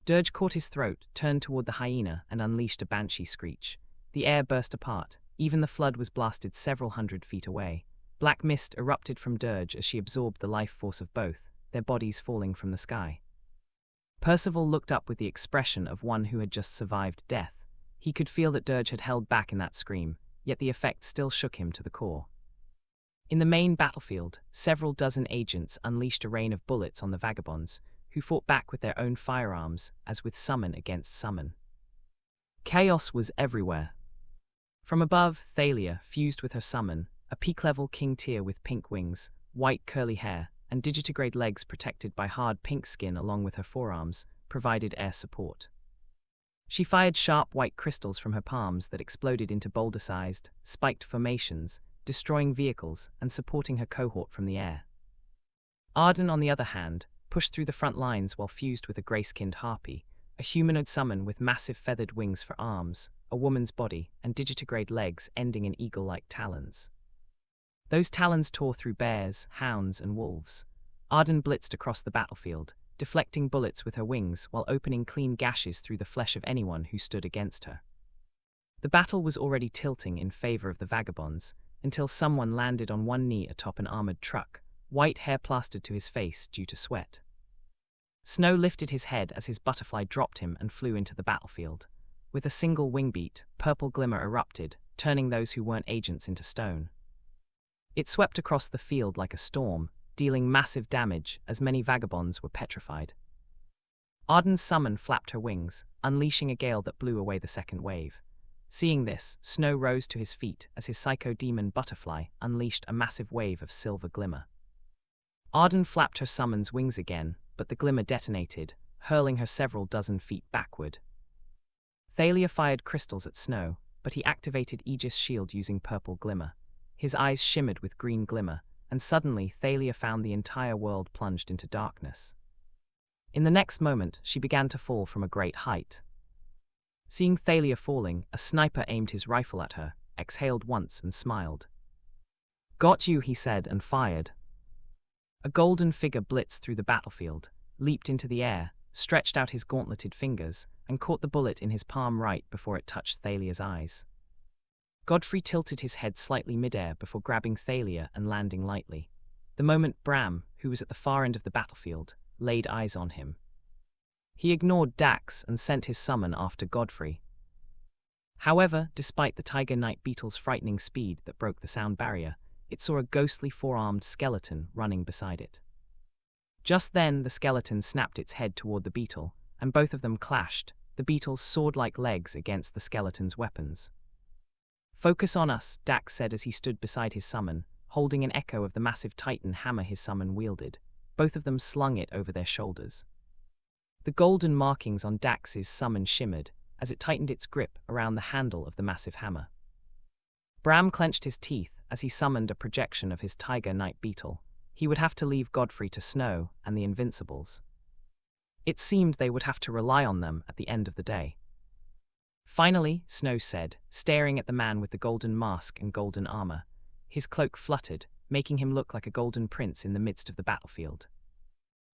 Dirge caught his throat, turned toward the hyena, and unleashed a banshee screech. The air burst apart. Even the flood was blasted several hundred feet away. Black mist erupted from Dirge as she absorbed the life force of both, their bodies falling from the sky. Percival looked up with the expression of one who had just survived death. He could feel that Dirge had held back in that scream, yet the effect still shook him to the core. In the main battlefield, several dozen agents unleashed a rain of bullets on the vagabonds, who fought back with their own firearms, as with summon against summon. Chaos was everywhere. From above, Thalia, fused with her summon, a peak-level king tier with pink wings, white curly hair, and digitigrade legs protected by hard pink skin along with her forearms, provided air support. She fired sharp white crystals from her palms that exploded into boulder-sized, spiked formations, destroying vehicles and supporting her cohort from the air. Arden, on the other hand, pushed through the front lines while fused with a gray-skinned harpy, a humanoid summon with massive feathered wings for arms, a woman's body, and digitigrade legs ending in eagle-like talons. Those talons tore through bears, hounds, and wolves. Arden blitzed across the battlefield, deflecting bullets with her wings while opening clean gashes through the flesh of anyone who stood against her. The battle was already tilting in favor of the vagabonds, until someone landed on one knee atop an armored truck, white hair plastered to his face due to sweat. Snow lifted his head as his butterfly dropped him and flew into the battlefield. With a single wing beat, purple glimmer erupted, turning those who weren't agents into stone. It swept across the field like a storm, dealing massive damage as many vagabonds were petrified. Arden's summon flapped her wings, unleashing a gale that blew away the second wave. Seeing this, Snow rose to his feet as his psycho-demon butterfly unleashed a massive wave of silver glimmer. Arden flapped her summon's wings again, but the glimmer detonated, hurling her several dozen feet backward. Thalia fired crystals at Snow, but he activated Aegis' shield using purple glimmer. His eyes shimmered with green glimmer, and suddenly Thalia found the entire world plunged into darkness. In the next moment, she began to fall from a great height. Seeing Thalia falling, a sniper aimed his rifle at her, exhaled once and smiled. "Got you," he said, and fired. A golden figure blitzed through the battlefield, leaped into the air, stretched out his gauntleted fingers, and caught the bullet in his palm right before it touched Thalia's eyes. Godfrey tilted his head slightly midair before grabbing Thalia and landing lightly. The moment Bram, who was at the far end of the battlefield, laid eyes on him. He ignored Dax and sent his summon after Godfrey. However, despite the tiger night beetle's frightening speed that broke the sound barrier, it saw a ghostly four-armed skeleton running beside it. Just then, the skeleton snapped its head toward the beetle, and both of them clashed, the beetle's sword-like legs against the skeleton's weapons. "Focus on us," Dax said as he stood beside his summon, holding an echo of the massive titan hammer his summon wielded. Both of them slung it over their shoulders. The golden markings on Dax's summon shimmered as it tightened its grip around the handle of the massive hammer. Bram clenched his teeth as he summoned a projection of his tiger night beetle. He would have to leave Godfrey to Snow and the Invincibles. It seemed they would have to rely on them at the end of the day. Finally, Snow said, staring at the man with the golden mask and golden armor. His cloak fluttered, making him look like a golden prince in the midst of the battlefield.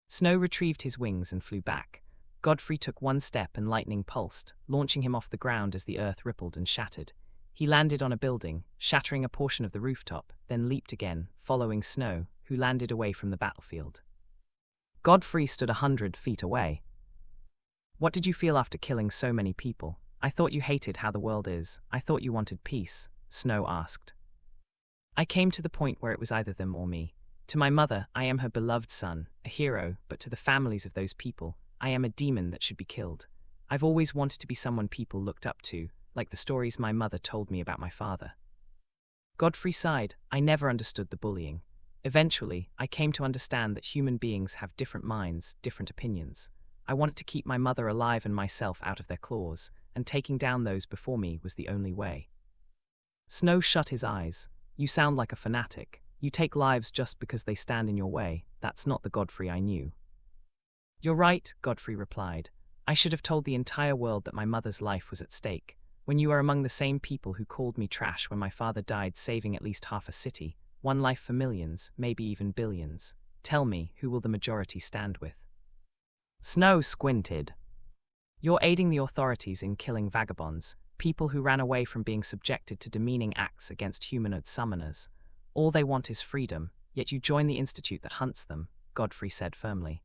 Snow retrieved his wings and flew back. Godfrey took one step and lightning pulsed, launching him off the ground as the earth rippled and shattered. He landed on a building, shattering a portion of the rooftop, then leaped again, following Snow, who landed away from the battlefield. Godfrey stood 100 feet away. "What did you feel after killing so many people? I thought you hated how the world is. I thought you wanted peace," Snow asked. "I came to the point where it was either them or me. To my mother, I am her beloved son, a hero, but to the families of those people, I am a demon that should be killed. I've always wanted to be someone people looked up to, like the stories my mother told me about my father." Godfrey sighed. "I never understood the bullying. Eventually, I came to understand that human beings have different minds, different opinions. I wanted to keep my mother alive and myself out of their claws, and taking down those before me was the only way." Snow shut his eyes. "You sound like a fanatic. You take lives just because they stand in your way. That's not the Godfrey I knew." "You're right," Godfrey replied. "I should have told the entire world that my mother's life was at stake. When you are among the same people who called me trash when my father died saving at least half a city, one life for millions, maybe even billions, tell me, who will the majority stand with?" Snow squinted. "You're aiding the authorities in killing vagabonds, people who ran away from being subjected to demeaning acts against humanoid summoners. All they want is freedom, yet you join the institute that hunts them," Godfrey said firmly.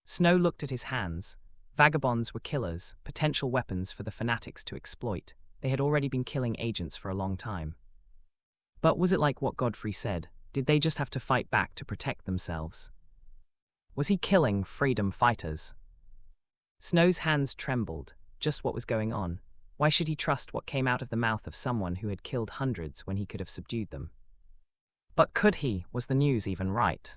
Snow looked at his hands. Vagabonds were killers, potential weapons for the fanatics to exploit. They had already been killing agents for a long time. But was it like what Godfrey said? Did they just have to fight back to protect themselves? Was he killing freedom fighters? Snow's hands trembled. Just what was going on? Why should he trust what came out of the mouth of someone who had killed hundreds when he could have subdued them? But could he? Was the news even right?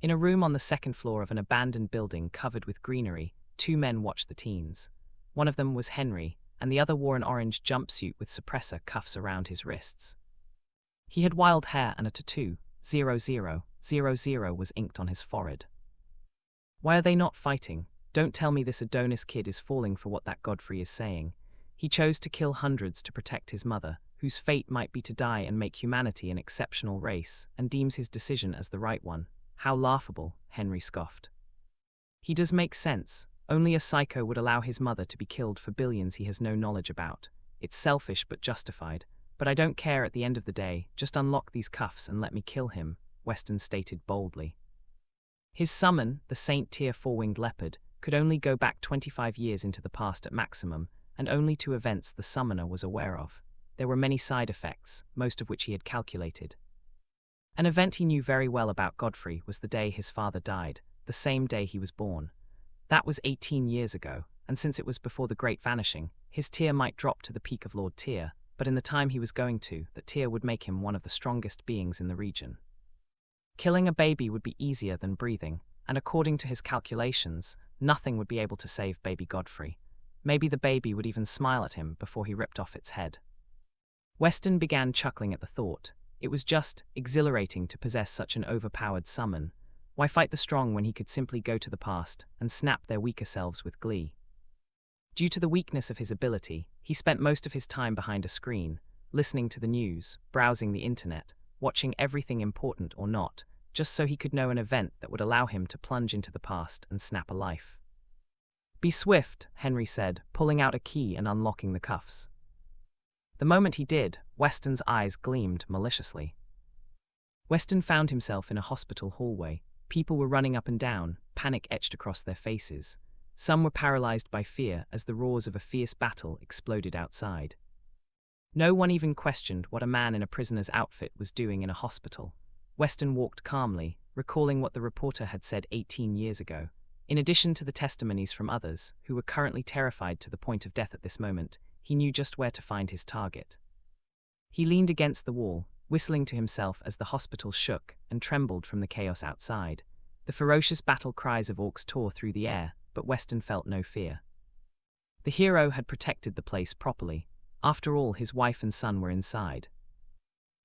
In a room on the second floor of an abandoned building covered with greenery, two men watched the teens. One of them was Henry, and the other wore an orange jumpsuit with suppressor cuffs around his wrists. He had wild hair and a tattoo. 0000 was inked on his forehead. Why are they not fighting? Don't tell me this Adonis kid is falling for what that Godfrey is saying. He chose to kill hundreds to protect his mother, whose fate might be to die and make humanity an exceptional race, and deems his decision as the right one. How laughable, Henry scoffed. He does make sense. Only a psycho would allow his mother to be killed for billions he has no knowledge about. It's selfish but justified. But I don't care at the end of the day, just unlock these cuffs and let me kill him, Weston stated boldly. His summon, the Saint Tier four-winged leopard, could only go back 25 years into the past at maximum, and only to events the summoner was aware of. There were many side effects, most of which he had calculated. An event he knew very well about Godfrey was the day his father died, the same day he was born. That was 18 years ago, and since it was before the Great Vanishing, his tier might drop to the peak of Lord Tier, but in the time he was going to, that tier would make him one of the strongest beings in the region. Killing a baby would be easier than breathing, and according to his calculations, nothing would be able to save baby Godfrey. Maybe the baby would even smile at him before he ripped off its head. Weston began chuckling at the thought. It was just exhilarating to possess such an overpowered summon. Why fight the strong when he could simply go to the past and snap their weaker selves with glee? Due to the weakness of his ability, he spent most of his time behind a screen, listening to the news, browsing the internet, watching everything important or not, just so he could know an event that would allow him to plunge into the past and snap a life. "Be swift," Henry said, pulling out a key and unlocking the cuffs. The moment he did, Weston's eyes gleamed maliciously. Weston found himself in a hospital hallway. People were running up and down, panic etched across their faces. Some were paralyzed by fear as the roars of a fierce battle exploded outside. No one even questioned what a man in a prisoner's outfit was doing in a hospital. Weston walked calmly, recalling what the reporter had said 18 years ago. In addition to the testimonies from others, who were currently terrified to the point of death at this moment, he knew just where to find his target. He leaned against the wall, whistling to himself as the hospital shook and trembled from the chaos outside. The ferocious battle cries of orcs tore through the air, but Weston felt no fear. The hero had protected the place properly. After all, his wife and son were inside.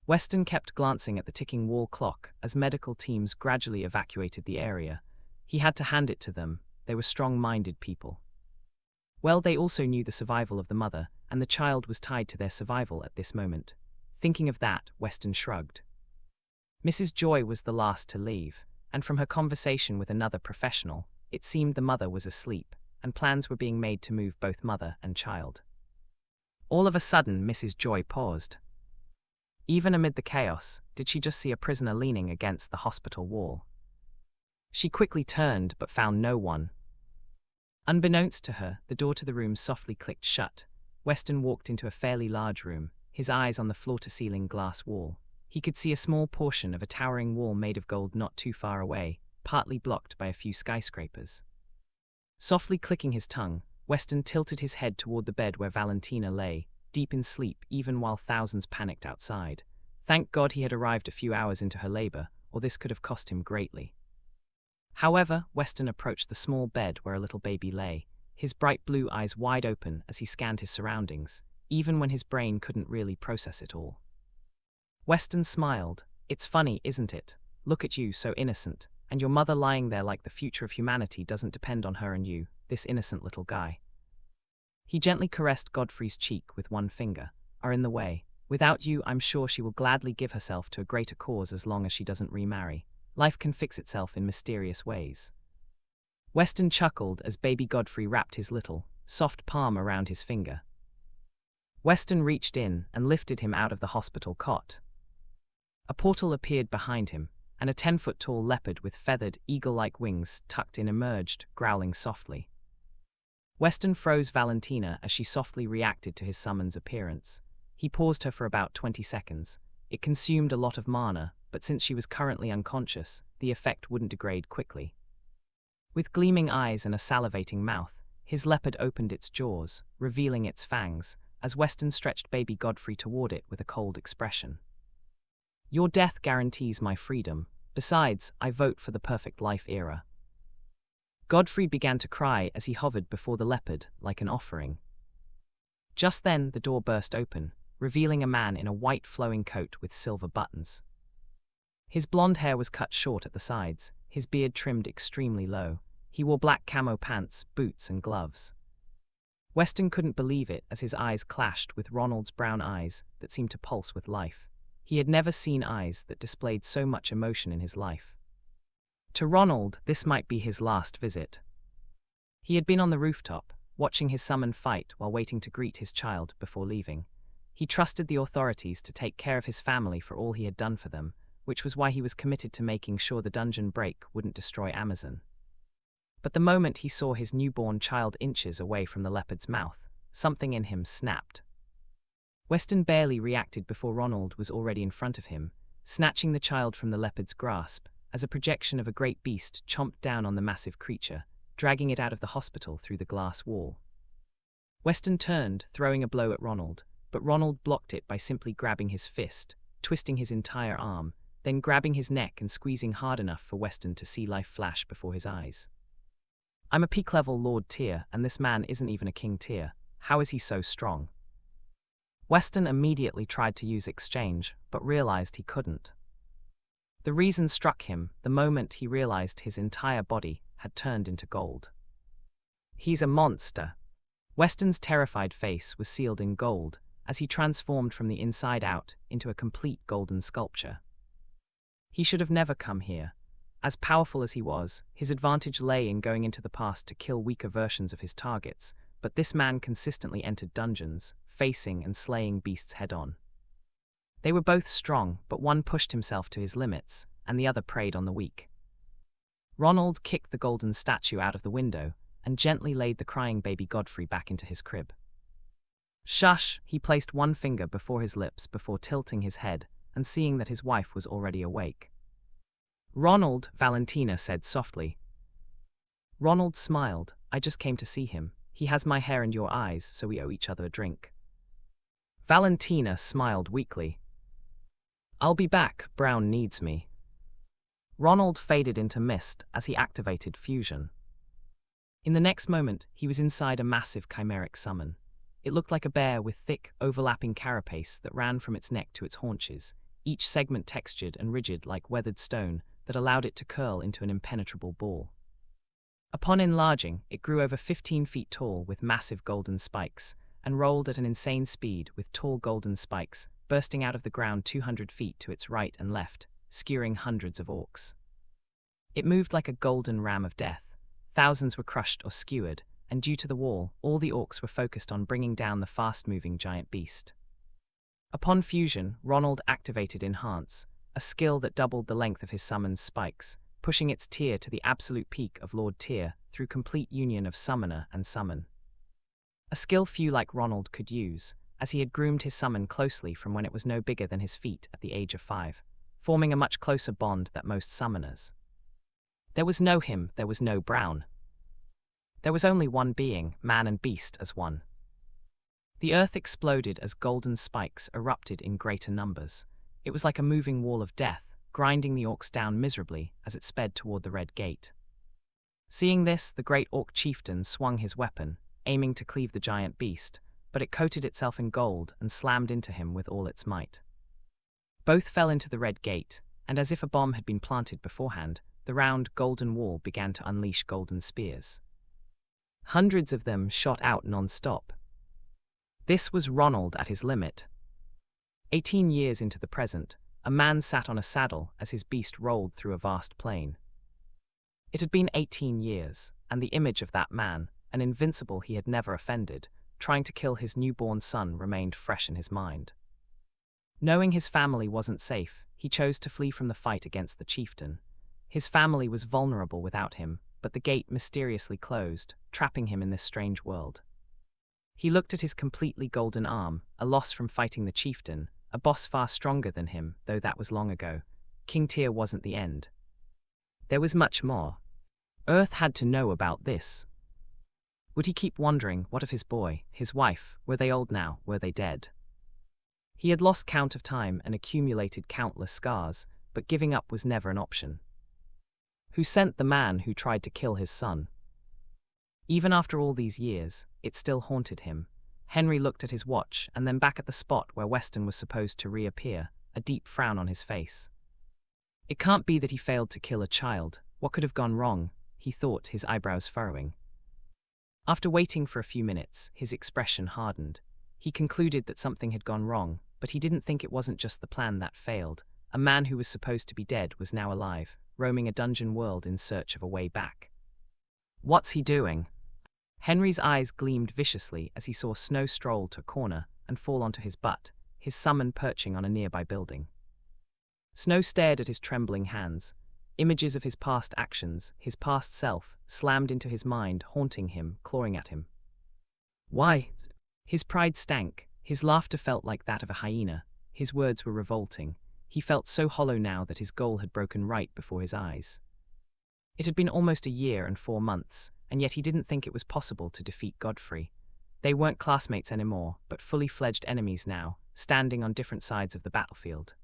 Weston kept glancing at the ticking wall clock as medical teams gradually evacuated the area. He had to hand it to them, they were strong-minded people. Well, they also knew the survival of the mother, and the child was tied to their survival at this moment. Thinking of that, Weston shrugged. Mrs. Joy was the last to leave, and from her conversation with another professional, it seemed the mother was asleep, and plans were being made to move both mother and child. All of a sudden, Mrs. Joy paused. Even amid the chaos, did she just see a prisoner leaning against the hospital wall? She quickly turned but found no one. Unbeknownst to her, the door to the room softly clicked shut. Weston walked into a fairly large room, his eyes on the floor-to-ceiling glass wall. He could see a small portion of a towering wall made of gold not too far away, partly blocked by a few skyscrapers. Softly clicking his tongue, Weston tilted his head toward the bed where Valentina lay, deep in sleep even while thousands panicked outside. Thank God he had arrived a few hours into her labor, or this could have cost him greatly. However, Weston approached the small bed where a little baby lay, his bright blue eyes wide open as he scanned his surroundings, even when his brain couldn't really process it all. Weston smiled. It's funny, isn't it? Look at you, so innocent, and your mother lying there like the future of humanity doesn't depend on her and you, this innocent little guy. He gently caressed Godfrey's cheek with one finger. Are in the way. Without you, I'm sure she will gladly give herself to a greater cause as long as she doesn't remarry. Life can fix itself in mysterious ways. Weston chuckled as baby Godfrey wrapped his little, soft palm around his finger. Weston reached in and lifted him out of the hospital cot. A portal appeared behind him, and a 10-foot-tall leopard with feathered, eagle-like wings tucked in emerged, growling softly. Weston froze Valentina as she softly reacted to his summon's appearance. He paused her for about 20 seconds. It consumed a lot of mana, but since she was currently unconscious, the effect wouldn't degrade quickly. With gleaming eyes and a salivating mouth, his leopard opened its jaws, revealing its fangs, as Weston stretched baby Godfrey toward it with a cold expression. Your death guarantees my freedom. Besides, I vote for the perfect life era. Godfrey began to cry as he hovered before the leopard like an offering. Just then, the door burst open, revealing a man in a white flowing coat with silver buttons. His blonde hair was cut short at the sides, his beard trimmed extremely low. He wore black camo pants, boots, and gloves. Weston couldn't believe it as his eyes clashed with Ronald's brown eyes that seemed to pulse with life. He had never seen eyes that displayed so much emotion in his life. To Ronald, this might be his last visit. He had been on the rooftop, watching his summon fight while waiting to greet his child before leaving. He trusted the authorities to take care of his family for all he had done for them, which was why he was committed to making sure the dungeon break wouldn't destroy Amazon. But the moment he saw his newborn child inches away from the leopard's mouth, something in him snapped. Weston barely reacted before Ronald was already in front of him, snatching the child from the leopard's grasp, as a projection of a great beast chomped down on the massive creature, dragging it out of the hospital through the glass wall. Weston turned, throwing a blow at Ronald, but Ronald blocked it by simply grabbing his fist, twisting his entire arm, then grabbing his neck and squeezing hard enough for Weston to see life flash before his eyes. I'm a peak-level Lord tier, and this man isn't even a king tier. How is he so strong? Weston immediately tried to use exchange, but realized he couldn't. The reason struck him the moment he realized his entire body had turned into gold. He's a monster. Weston's terrified face was sealed in gold as he transformed from the inside out into a complete golden sculpture. He should have never come here. As powerful as he was, his advantage lay in going into the past to kill weaker versions of his targets, but this man consistently entered dungeons, facing and slaying beasts head-on. They were both strong, but one pushed himself to his limits, and the other preyed on the weak. Ronald kicked the golden statue out of the window, and gently laid the crying baby Godfrey back into his crib. Shush! He placed one finger before his lips before tilting his head and seeing that his wife was already awake. "Ronald," Valentina said softly. Ronald smiled. "I just came to see him. He has my hair and your eyes, so we owe each other a drink." Valentina smiled weakly. "I'll be back, Brown needs me." Ronald faded into mist as he activated fusion. In the next moment, he was inside a massive chimeric summon. It looked like a bear with thick, overlapping carapace that ran from its neck to its haunches, each segment textured and rigid like weathered stone that allowed it to curl into an impenetrable ball. Upon enlarging, it grew over 15 feet tall with massive golden spikes, and rolled at an insane speed with tall golden spikes bursting out of the ground 200 feet to its right and left, skewering hundreds of orcs. It moved like a golden ram of death. Thousands were crushed or skewered, and due to the wall, all the orcs were focused on bringing down the fast-moving giant beast. Upon fusion, Ronald activated Enhance, a skill that doubled the length of his summon's spikes, pushing its tier to the absolute peak of Lord Tier through complete union of summoner and summon. A skill few like Ronald could use, as he had groomed his summon closely from when it was no bigger than his feet at the age of 5, forming a much closer bond than most summoners. There was no him, there was no Brown. There was only one being, man and beast as one. The earth exploded as golden spikes erupted in greater numbers. It was like a moving wall of death, grinding the orcs down miserably as it sped toward the red gate. Seeing this, the great orc chieftain swung his weapon, aiming to cleave the giant beast, but it coated itself in gold and slammed into him with all its might. Both fell into the red gate, and as if a bomb had been planted beforehand, the round golden wall began to unleash golden spears. Hundreds of them shot out non-stop. This was Ronald at his limit. 18 years into the present, a man sat on a saddle as his beast rolled through a vast plain. It had been 18 years, and the image of that man, an invincible he had never offended, trying to kill his newborn son remained fresh in his mind. Knowing his family wasn't safe, he chose to flee from the fight against the chieftain. His family was vulnerable without him, but the gate mysteriously closed, trapping him in this strange world. He looked at his completely golden arm, a loss from fighting the chieftain, a boss far stronger than him, though that was long ago. King Tyr wasn't the end. There was much more. Earth had to know about this. Would he keep wondering, what of his boy, his wife, were they old now, were they dead? He had lost count of time and accumulated countless scars, but giving up was never an option. Who sent the man who tried to kill his son? Even after all these years, it still haunted him. Henry looked at his watch and then back at the spot where Weston was supposed to reappear, a deep frown on his face. It can't be that he failed to kill a child. What could have gone wrong? He thought, his eyebrows furrowing. After waiting for a few minutes, his expression hardened. He concluded that something had gone wrong, but he didn't think it wasn't just the plan that failed. A man who was supposed to be dead was now alive, roaming a dungeon world in search of a way back. What's he doing? Henry's eyes gleamed viciously as he saw Snow stroll to a corner and fall onto his butt, his summon perching on a nearby building. Snow stared at his trembling hands. Images of his past actions, his past self, slammed into his mind, haunting him, clawing at him. Why? His pride stank. His laughter felt like that of a hyena. His words were revolting. He felt so hollow now that his goal had broken right before his eyes. It had been almost a year and 4 months, and yet he didn't think it was possible to defeat Godfrey. They weren't classmates anymore, but fully fledged enemies now, standing on different sides of the battlefield.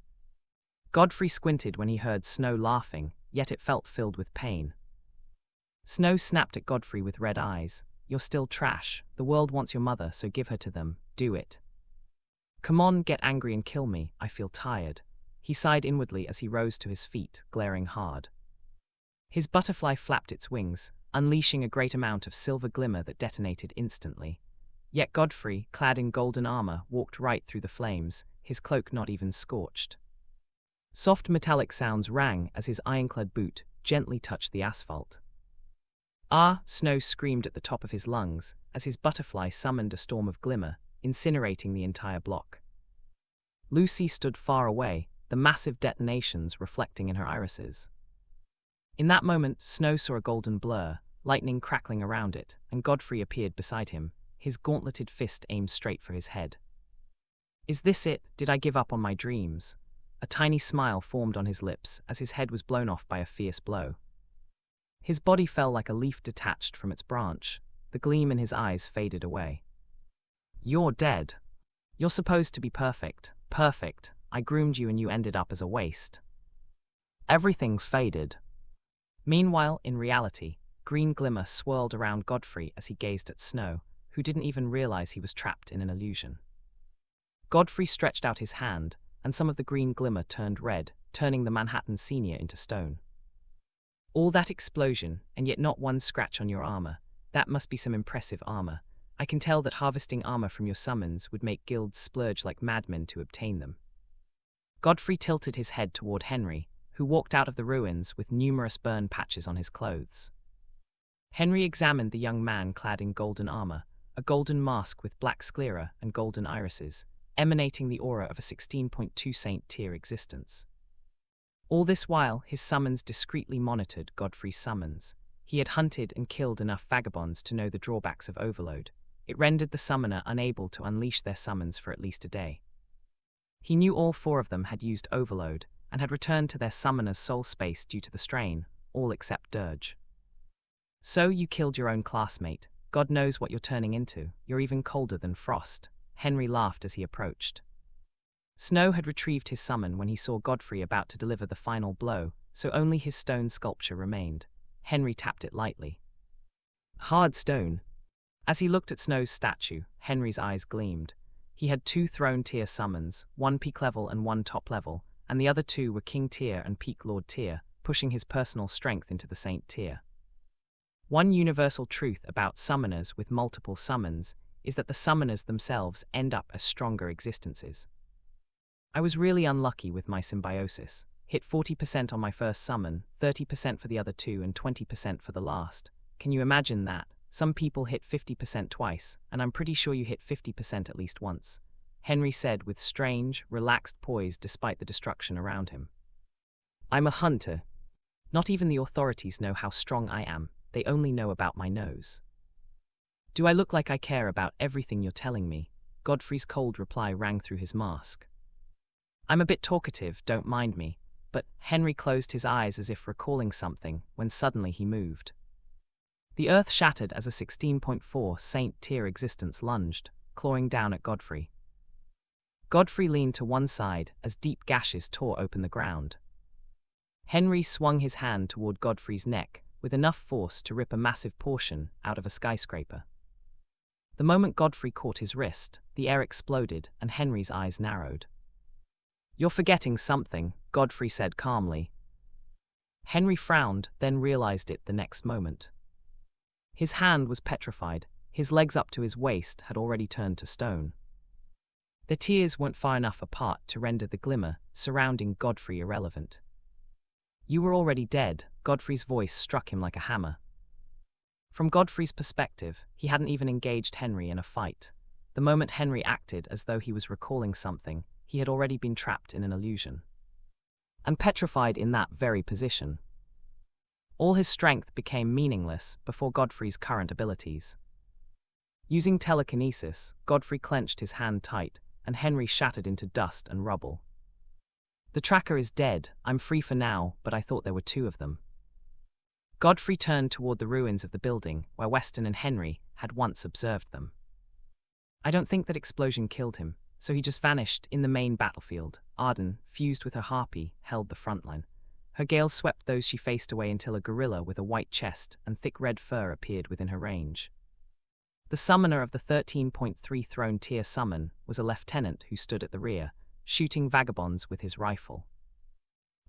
Godfrey squinted when he heard Snow laughing, yet it felt filled with pain. Snow snapped at Godfrey with red eyes. You're still trash. The world wants your mother, so give her to them. Do it. Come on, get angry and kill me. I feel tired. He sighed inwardly as he rose to his feet, glaring hard. His butterfly flapped its wings, unleashing a great amount of silver glimmer that detonated instantly. Yet Godfrey, clad in golden armor, walked right through the flames, his cloak not even scorched. Soft metallic sounds rang as his ironclad boot gently touched the asphalt. Ah! Snow screamed at the top of his lungs as his butterfly summoned a storm of glimmer, incinerating the entire block. Lucy stood far away, the massive detonations reflecting in her irises. In that moment, Snow saw a golden blur, lightning crackling around it, and Godfrey appeared beside him, his gauntleted fist aimed straight for his head. "Is this it? Did I give up on my dreams?" A tiny smile formed on his lips as his head was blown off by a fierce blow. His body fell like a leaf detached from its branch. The gleam in his eyes faded away. "You're dead. You're supposed to be perfect. Perfect. I groomed you and you ended up as a waste. Everything's faded." Meanwhile, in reality, green glimmer swirled around Godfrey as he gazed at Snow, who didn't even realize he was trapped in an illusion. Godfrey stretched out his hand, and some of the green glimmer turned red, turning the Manhattan Senior into stone. "All that explosion, and yet not one scratch on your armor. That must be some impressive armor. I can tell that harvesting armor from your summons would make guilds splurge like madmen to obtain them." Godfrey tilted his head toward Henry, who walked out of the ruins with numerous burn patches on his clothes. Henry examined the young man clad in golden armor, a golden mask with black sclera and golden irises, emanating the aura of a 16.2 saint-tier existence. All this while, his summons discreetly monitored Godfrey's summons. He had hunted and killed enough vagabonds to know the drawbacks of overload. It rendered the summoner unable to unleash their summons for at least a day. He knew all 4 of them had used overload, and had returned to their summoner's soul space due to the strain, all except Dirge. "So you killed your own classmate. God knows what you're turning into. You're even colder than frost." Henry laughed as he approached. Snow had retrieved his summon when he saw Godfrey about to deliver the final blow, so only his stone sculpture remained. Henry tapped it lightly. "Hard stone." As he looked at Snow's statue, Henry's eyes gleamed. He had 2 throne tier summons, 1 peak level and 1 top level, and the other 2 were king tier and peak lord tier, pushing his personal strength into the saint tier. One universal truth about summoners with multiple summons is that the summoners themselves end up as stronger existences. I was really unlucky with my symbiosis. Hit 40% on my first summon, 30% for the other 2 and 20% for the last. Can you imagine that? Some people hit 50% twice, and I'm pretty sure you hit 50% at least once," Henry said with strange, relaxed poise despite the destruction around him. "I'm a hunter. Not even the authorities know how strong I am. They only know about my nose." "Do I look like I care about everything you're telling me?" Godfrey's cold reply rang through his mask. "I'm a bit talkative, don't mind me," but Henry closed his eyes as if recalling something, when suddenly he moved. The earth shattered as a 16.4 saint-tier existence lunged, clawing down at Godfrey. Godfrey leaned to one side as deep gashes tore open the ground. Henry swung his hand toward Godfrey's neck, with enough force to rip a massive portion out of a skyscraper. The moment Godfrey caught his wrist, the air exploded and Henry's eyes narrowed. "You're forgetting something," Godfrey said calmly. Henry frowned, then realized it the next moment. His hand was petrified. His legs up to his waist had already turned to stone. The tiers weren't far enough apart to render the glimmer surrounding Godfrey irrelevant. "You were already dead," Godfrey's voice struck him like a hammer. From Godfrey's perspective, he hadn't even engaged Henry in a fight. The moment Henry acted as though he was recalling something, he had already been trapped in an illusion. And petrified in that very position. All his strength became meaningless before Godfrey's current abilities. Using telekinesis, Godfrey clenched his hand tight, and Henry shattered into dust and rubble. "The tracker is dead. I'm free for now, but I thought there were 2 of them." Godfrey turned toward the ruins of the building where Weston and Henry had once observed them. "I don't think that explosion killed him, so he just vanished in the main battlefield." Arden, fused with her harpy, held the front line. Her gales swept those she faced away until a gorilla with a white chest and thick red fur appeared within her range. The summoner of the 13.3 throne tier summon was a lieutenant who stood at the rear, shooting vagabonds with his rifle.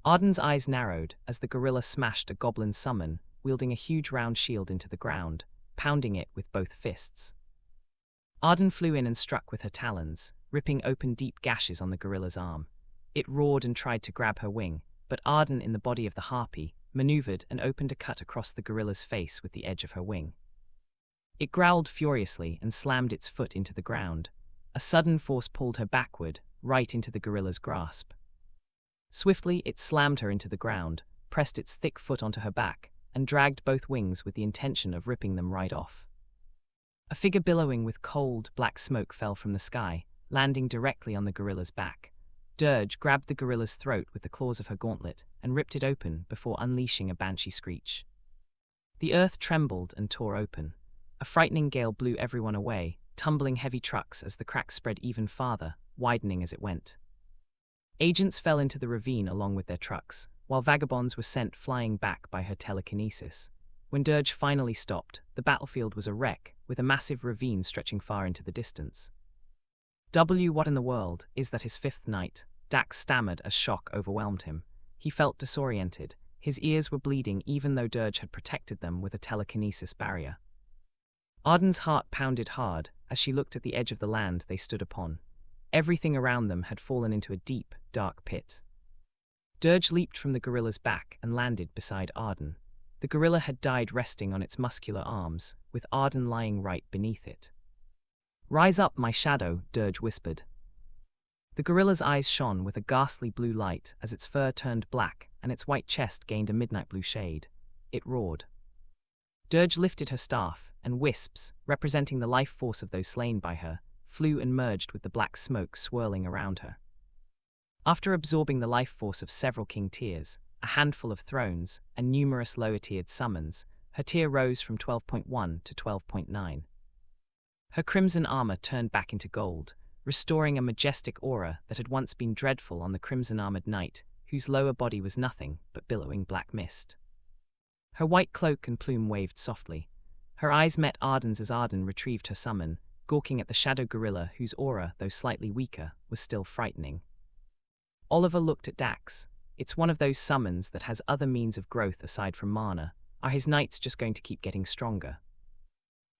Arden's eyes narrowed as the gorilla smashed a goblin summon, wielding a huge round shield into the ground, pounding it with both fists. Arden flew in and struck with her talons, ripping open deep gashes on the gorilla's arm. It roared and tried to grab her wing, but Arden, in the body of the harpy, maneuvered and opened a cut across the gorilla's face with the edge of her wing. It growled furiously and slammed its foot into the ground. A sudden force pulled her backward, right into the gorilla's grasp. Swiftly, it slammed her into the ground, pressed its thick foot onto her back, and dragged both wings with the intention of ripping them right off. A figure billowing with cold, black smoke fell from the sky, landing directly on the gorilla's back. Dirge grabbed the gorilla's throat with the claws of her gauntlet and ripped it open before unleashing a banshee screech. The earth trembled and tore open. A frightening gale blew everyone away, tumbling heavy trucks as the crack spread even farther, widening as it went. Agents fell into the ravine along with their trucks, while vagabonds were sent flying back by her telekinesis. When Dirge finally stopped, the battlefield was a wreck, with a massive ravine stretching far into the distance. What in the world is that his fifth night? Dax stammered as shock overwhelmed him. He felt disoriented. His ears were bleeding even though Dirge had protected them with a telekinesis barrier. Arden's heart pounded hard as she looked at the edge of the land they stood upon. Everything around them had fallen into a deep, dark pit. Dirge leaped from the gorilla's back and landed beside Arden. The gorilla had died resting on its muscular arms, with Arden lying right beneath it. "Rise up, my shadow," Dirge whispered. The gorilla's eyes shone with a ghastly blue light as its fur turned black and its white chest gained a midnight blue shade. It roared. Dirge lifted her staff, and wisps, representing the life force of those slain by her, flew and merged with the black smoke swirling around her. After absorbing the life force of several king tiers, a handful of thrones, and numerous lower-tiered summons, her tier rose from 12.1 to 12.9. Her crimson armor turned back into gold, restoring a majestic aura that had once been dreadful on the crimson-armored knight, whose lower body was nothing but billowing black mist. Her white cloak and plume waved softly. Her eyes met Arden's as Arden retrieved her summon, gawking at the shadow gorilla whose aura, though slightly weaker, was still frightening. Oliver looked at Dax. It's one of those summons that has other means of growth aside from mana. Are his knights just going to keep getting stronger?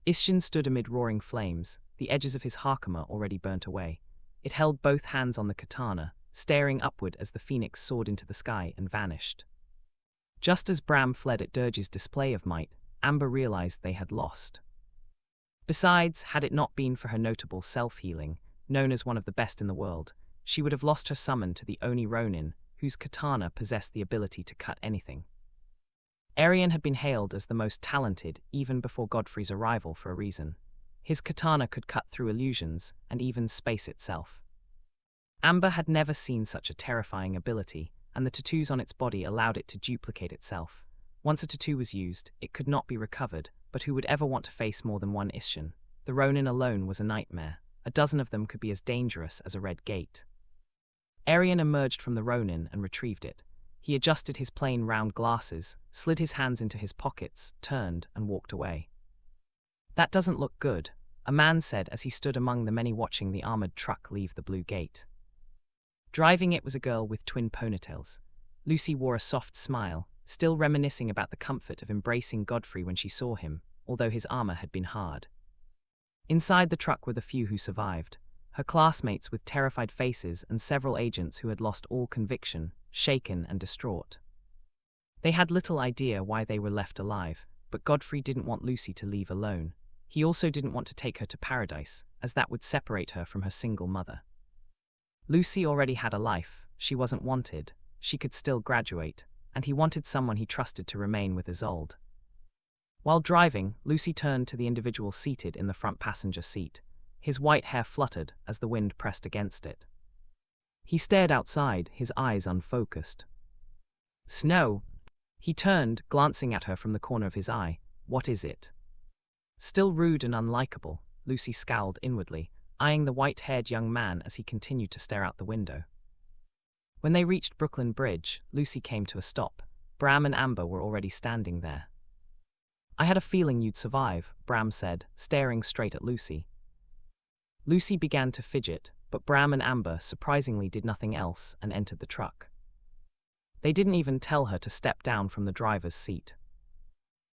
Isshin stood amid roaring flames, the edges of his hakama already burnt away. It held both hands on the katana, staring upward as the phoenix soared into the sky and vanished. Just as Bram fled at Dirge's display of might, Amber realized they had lost. Besides, had it not been for her notable self-healing, known as one of the best in the world, she would have lost her summon to the Oni Ronin, whose katana possessed the ability to cut anything. Arian had been hailed as the most talented even before Godfrey's arrival for a reason. His katana could cut through illusions and even space itself. Amber had never seen such a terrifying ability, and the tattoos on its body allowed it to duplicate itself. Once a tattoo was used, it could not be recovered, but who would ever want to face more than one Isshin? The Ronin alone was a nightmare. A dozen of them could be as dangerous as a red gate. Arian emerged from the Ronin and retrieved it. He adjusted his plain round glasses, slid his hands into his pockets, turned, and walked away. "That doesn't look good," a man said as he stood among the many watching the armored truck leave the blue gate. Driving it was a girl with twin ponytails. Lucy wore a soft smile, still reminiscing about the comfort of embracing Godfrey when she saw him, although his armor had been hard. Inside the truck were the few who survived, her classmates with terrified faces and several agents who had lost all conviction, shaken and distraught. They had little idea why they were left alive, but Godfrey didn't want Lucy to leave alone. He also didn't want to take her to paradise, as that would separate her from her single mother. Lucy already had a life, she wasn't wanted, she could still graduate, and he wanted someone he trusted to remain with Isolde. While driving, Lucy turned to the individual seated in the front passenger seat. His white hair fluttered as the wind pressed against it. He stared outside, his eyes unfocused. "Snow." He turned, glancing at her from the corner of his eye. "What is it?" Still rude and unlikable, Lucy scowled inwardly, eyeing the white-haired young man as he continued to stare out the window. When they reached Brooklyn Bridge, Lucy came to a stop. Bram and Amber were already standing there. "I had a feeling you'd survive," Bram said, staring straight at Lucy. Lucy began to fidget, but Bram and Amber surprisingly did nothing else and entered the truck. They didn't even tell her to step down from the driver's seat.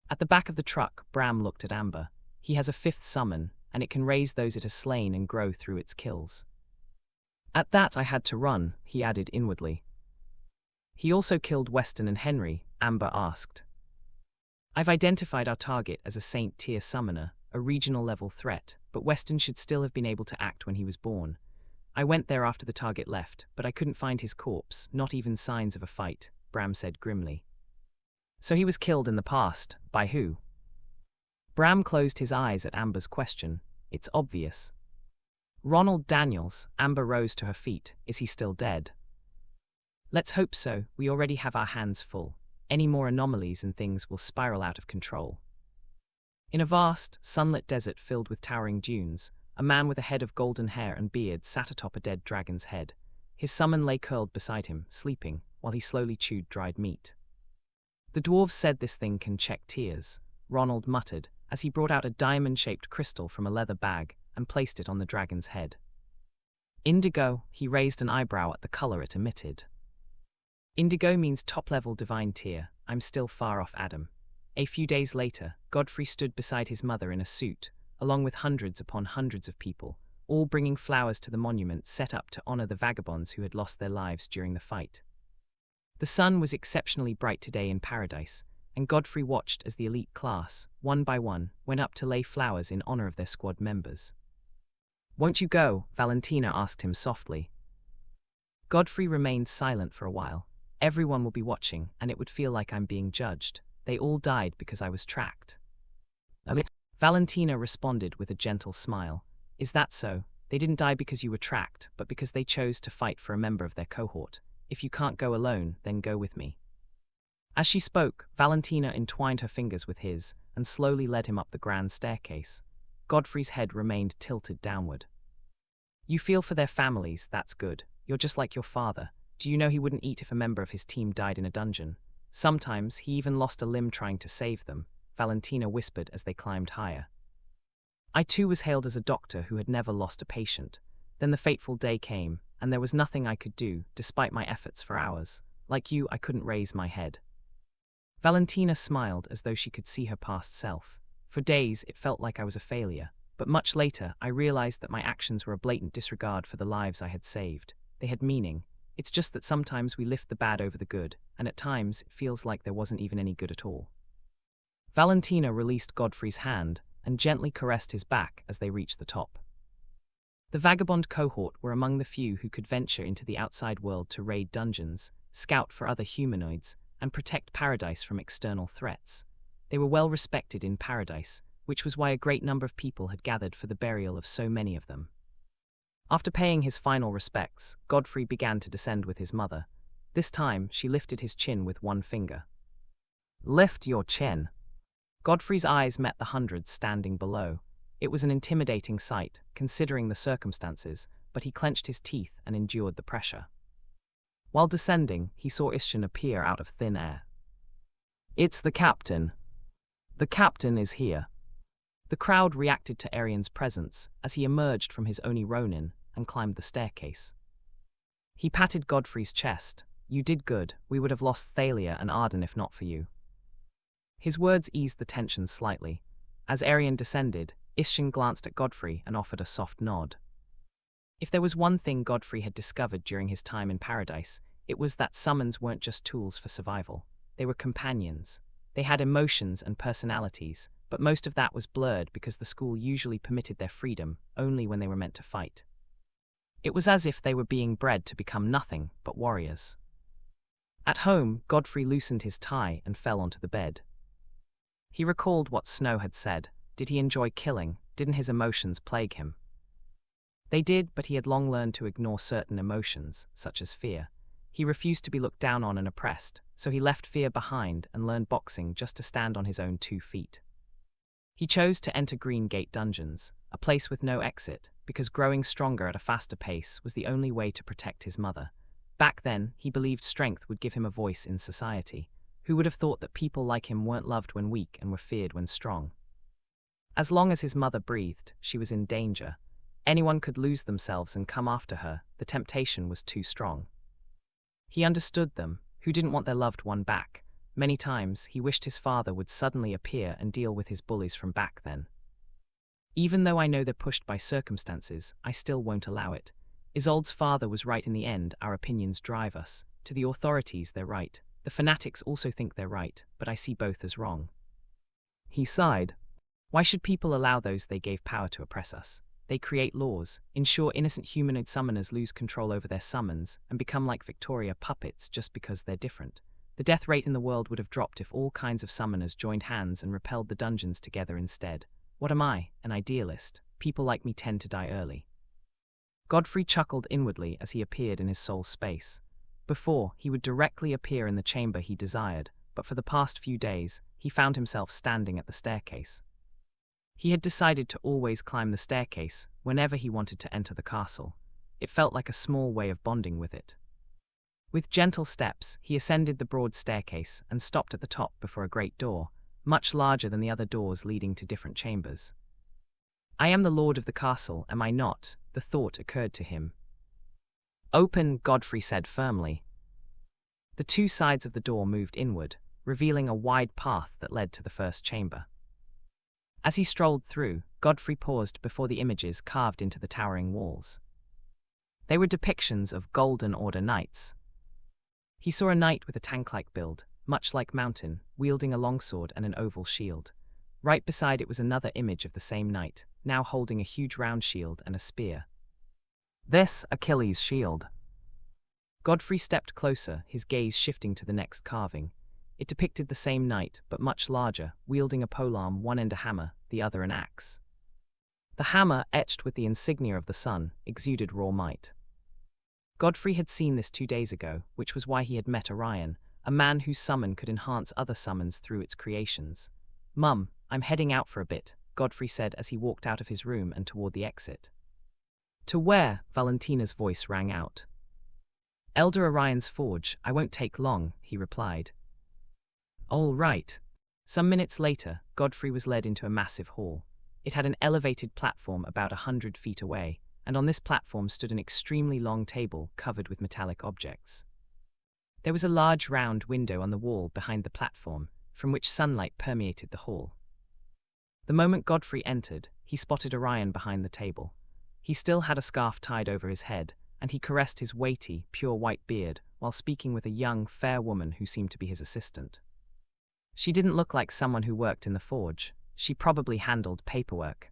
At the back of the truck, Bram looked at Amber. He has a fifth summon, and it can raise those it has slain and grow through its kills. At that I had to run, he added inwardly. He also killed Weston and Henry, Amber asked. I've identified our target as a Saint-tier summoner, a regional-level threat, but Weston should still have been able to act when he was born. I went there after the target left, but I couldn't find his corpse, not even signs of a fight, Bram said grimly. So he was killed in the past, by who? Bram closed his eyes at Amber's question. It's obvious. Ronald Daniels. Amber rose to her feet. Is he still dead? Let's hope so. We already have our hands full. Any more anomalies and things will spiral out of control. In a vast, sunlit desert filled with towering dunes, a man with a head of golden hair and beard sat atop a dead dragon's head. His summon lay curled beside him, sleeping, while he slowly chewed dried meat. The dwarves said this thing can check tears, Ronald muttered, as he brought out a diamond-shaped crystal from a leather bag and placed it on the dragon's head. Indigo. He raised an eyebrow at the color it emitted. Indigo means top-level divine tier. I'm still far off Adam. A few days later, Godfrey stood beside his mother in a suit, along with hundreds upon hundreds of people, all bringing flowers to the monument set up to honor the vagabonds who had lost their lives during the fight. The sun was exceptionally bright today in paradise, and Godfrey watched as the elite class, one by one, went up to lay flowers in honor of their squad members. Won't you go? Valentina asked him softly. Godfrey remained silent for a while. Everyone will be watching, and it would feel like I'm being judged. They all died because I was tracked. Valentina responded with a gentle smile. Is that so? They didn't die because you were tracked, but because they chose to fight for a member of their cohort. If you can't go alone, then go with me. As she spoke, Valentina entwined her fingers with his and slowly led him up the grand staircase. Godfrey's head remained tilted downward. You feel for their families, that's good. You're just like your father. Do you know he wouldn't eat if a member of his team died in a dungeon? Sometimes he even lost a limb trying to save them, Valentina whispered as they climbed higher. I too was hailed as a doctor who had never lost a patient. Then the fateful day came, and there was nothing I could do, despite my efforts for hours. Like you, I couldn't raise my head. Valentina smiled as though she could see her past self. For days, it felt like I was a failure, but much later, I realized that my actions were a blatant disregard for the lives I had saved. They had meaning. It's just that sometimes we lift the bad over the good, and at times, it feels like there wasn't even any good at all. Valentina released Godfrey's hand and gently caressed his back as they reached the top. The vagabond cohort were among the few who could venture into the outside world to raid dungeons, scout for other humanoids, and protect paradise from external threats. They were well respected in paradise, which was why a great number of people had gathered for the burial of so many of them. After paying his final respects, Godfrey began to descend with his mother. This time, she lifted his chin with one finger. Lift your chin. Godfrey's eyes met the hundreds standing below. It was an intimidating sight, considering the circumstances, but he clenched his teeth and endured the pressure. While descending, he saw Ishchan appear out of thin air. It's the captain. The captain is here. The crowd reacted to Arian's presence as he emerged from his Oni Ronin and climbed the staircase. He patted Godfrey's chest. You did good. We would have lost Thalia and Arden if not for you. His words eased the tension slightly. As Arian descended, Ishchan glanced at Godfrey and offered a soft nod. If there was one thing Godfrey had discovered during his time in paradise, it was that summons weren't just tools for survival. They were companions. They had emotions and personalities, but most of that was blurred because the school usually permitted their freedom only when they were meant to fight. It was as if they were being bred to become nothing but warriors. At home, Godfrey loosened his tie and fell onto the bed. He recalled what Snow had said. Did he enjoy killing? Didn't his emotions plague him? They did, but he had long learned to ignore certain emotions, such as fear. He refused to be looked down on and oppressed, so he left fear behind and learned boxing just to stand on his own 2 feet. He chose to enter Green Gate Dungeons, a place with no exit, because growing stronger at a faster pace was the only way to protect his mother. Back then, he believed strength would give him a voice in society. Who would have thought that people like him weren't loved when weak and were feared when strong? As long as his mother breathed, she was in danger. Anyone could lose themselves and come after her. The temptation was too strong. He understood them, who didn't want their loved one back. Many times, he wished his father would suddenly appear and deal with his bullies from back then. Even though I know they're pushed by circumstances, I still won't allow it. Isolde's father was right in the end. Our opinions drive us. To the authorities, they're right. The fanatics also think they're right, but I see both as wrong. He sighed. Why should people allow those they gave power to oppress us? They create laws, ensure innocent humanoid summoners lose control over their summons, and become like Victoria puppets just because they're different. The death rate in the world would have dropped if all kinds of summoners joined hands and repelled the dungeons together instead. What am I, an idealist? People like me tend to die early. Godfrey chuckled inwardly as he appeared in his soul's space. Before, he would directly appear in the chamber he desired, but for the past few days, he found himself standing at the staircase. He had decided to always climb the staircase whenever he wanted to enter the castle. It felt like a small way of bonding with it. With gentle steps, he ascended the broad staircase and stopped at the top before a great door, much larger than the other doors leading to different chambers. I am the lord of the castle, am I not? The thought occurred to him. Open, Godfrey said firmly. The two sides of the door moved inward, revealing a wide path that led to the first chamber. As he strolled through, Godfrey paused before the images carved into the towering walls. They were depictions of Golden Order knights. He saw a knight with a tank-like build, much like Mountain, wielding a longsword and an oval shield. Right beside it was another image of the same knight, now holding a huge round shield and a spear. This Achilles' shield. Godfrey stepped closer, his gaze shifting to the next carving. It depicted the same knight, but much larger, wielding a polearm, one end a hammer, the other an axe. The hammer, etched with the insignia of the sun, exuded raw might. Godfrey had seen this 2 days ago, which was why he had met Orion, a man whose summon could enhance other summons through its creations. Mum, I'm heading out for a bit, Godfrey said as he walked out of his room and toward the exit. To where? Valentina's voice rang out. Elder Orion's forge, I won't take long, he replied. All right. Some minutes later, Godfrey was led into a massive hall. It had an elevated platform about 100 feet away, and on this platform stood an extremely long table covered with metallic objects. There was a large round window on the wall behind the platform, from which sunlight permeated the hall. The moment Godfrey entered, he spotted Orion behind the table. He still had a scarf tied over his head, and he caressed his weighty, pure white beard while speaking with a young, fair woman who seemed to be his assistant. She didn't look like someone who worked in the forge. She probably handled paperwork.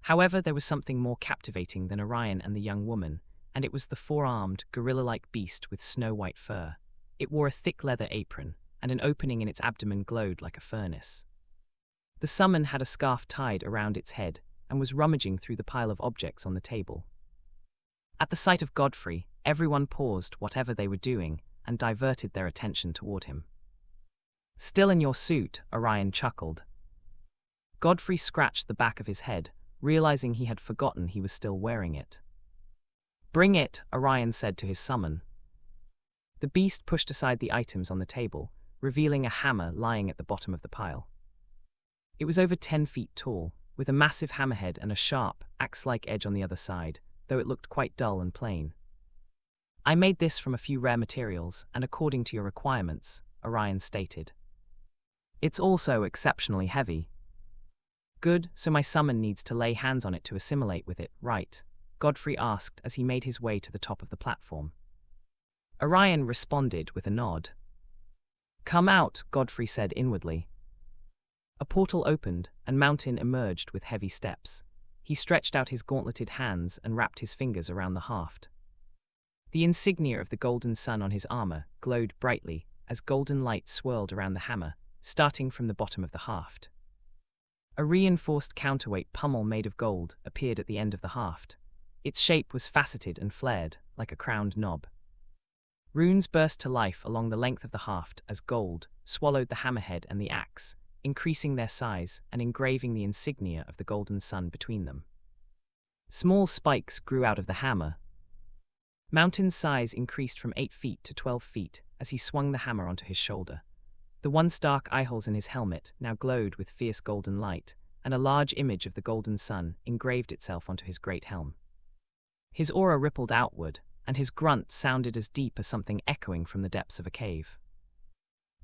However, there was something more captivating than Orion and the young woman, and it was the four-armed, gorilla-like beast with snow-white fur. It wore a thick leather apron, and an opening in its abdomen glowed like a furnace. The summon had a scarf tied around its head and was rummaging through the pile of objects on the table. At the sight of Godfrey, everyone paused whatever they were doing and diverted their attention toward him. Still in your suit, Orion chuckled. Godfrey scratched the back of his head, realizing he had forgotten he was still wearing it. Bring it, Orion said to his summon. The beast pushed aside the items on the table, revealing a hammer lying at the bottom of the pile. It was over 10 feet tall, with a massive hammerhead and a sharp, axe-like edge on the other side, though it looked quite dull and plain. I made this from a few rare materials, and according to your requirements, Orion stated. It's also exceptionally heavy. Good, so my summon needs to lay hands on it to assimilate with it, right? Godfrey asked as he made his way to the top of the platform. Orion responded with a nod. Come out, Godfrey said inwardly. A portal opened, and Mountain emerged with heavy steps. He stretched out his gauntleted hands and wrapped his fingers around the haft. The insignia of the golden sun on his armor glowed brightly as golden light swirled around the hammer, starting from the bottom of the haft. A reinforced counterweight pummel made of gold appeared at the end of the haft. Its shape was faceted and flared, like a crowned knob. Runes burst to life along the length of the haft as gold swallowed the hammerhead and the axe, increasing their size and engraving the insignia of the golden sun between them. Small spikes grew out of the hammer. Mountain's size increased from 8 feet to 12 feet as he swung the hammer onto his shoulder. The once dark eyeholes in his helmet now glowed with fierce golden light, and a large image of the golden sun engraved itself onto his great helm. His aura rippled outward, and his grunt sounded as deep as something echoing from the depths of a cave.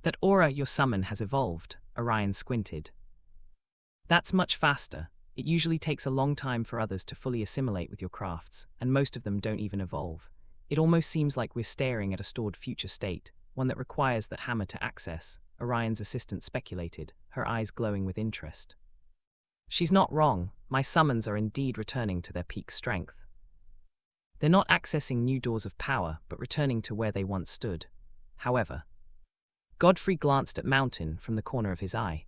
That aura your summon has evolved, Orion squinted. That's much faster. It usually takes a long time for others to fully assimilate with your crafts, and most of them don't even evolve. It almost seems like we're staring at a stored future state, one that requires that hammer to access, Orion's assistant speculated, her eyes glowing with interest. She's not wrong, my summons are indeed returning to their peak strength. They're not accessing new doors of power, but returning to where they once stood. However, Godfrey glanced at Mountain from the corner of his eye.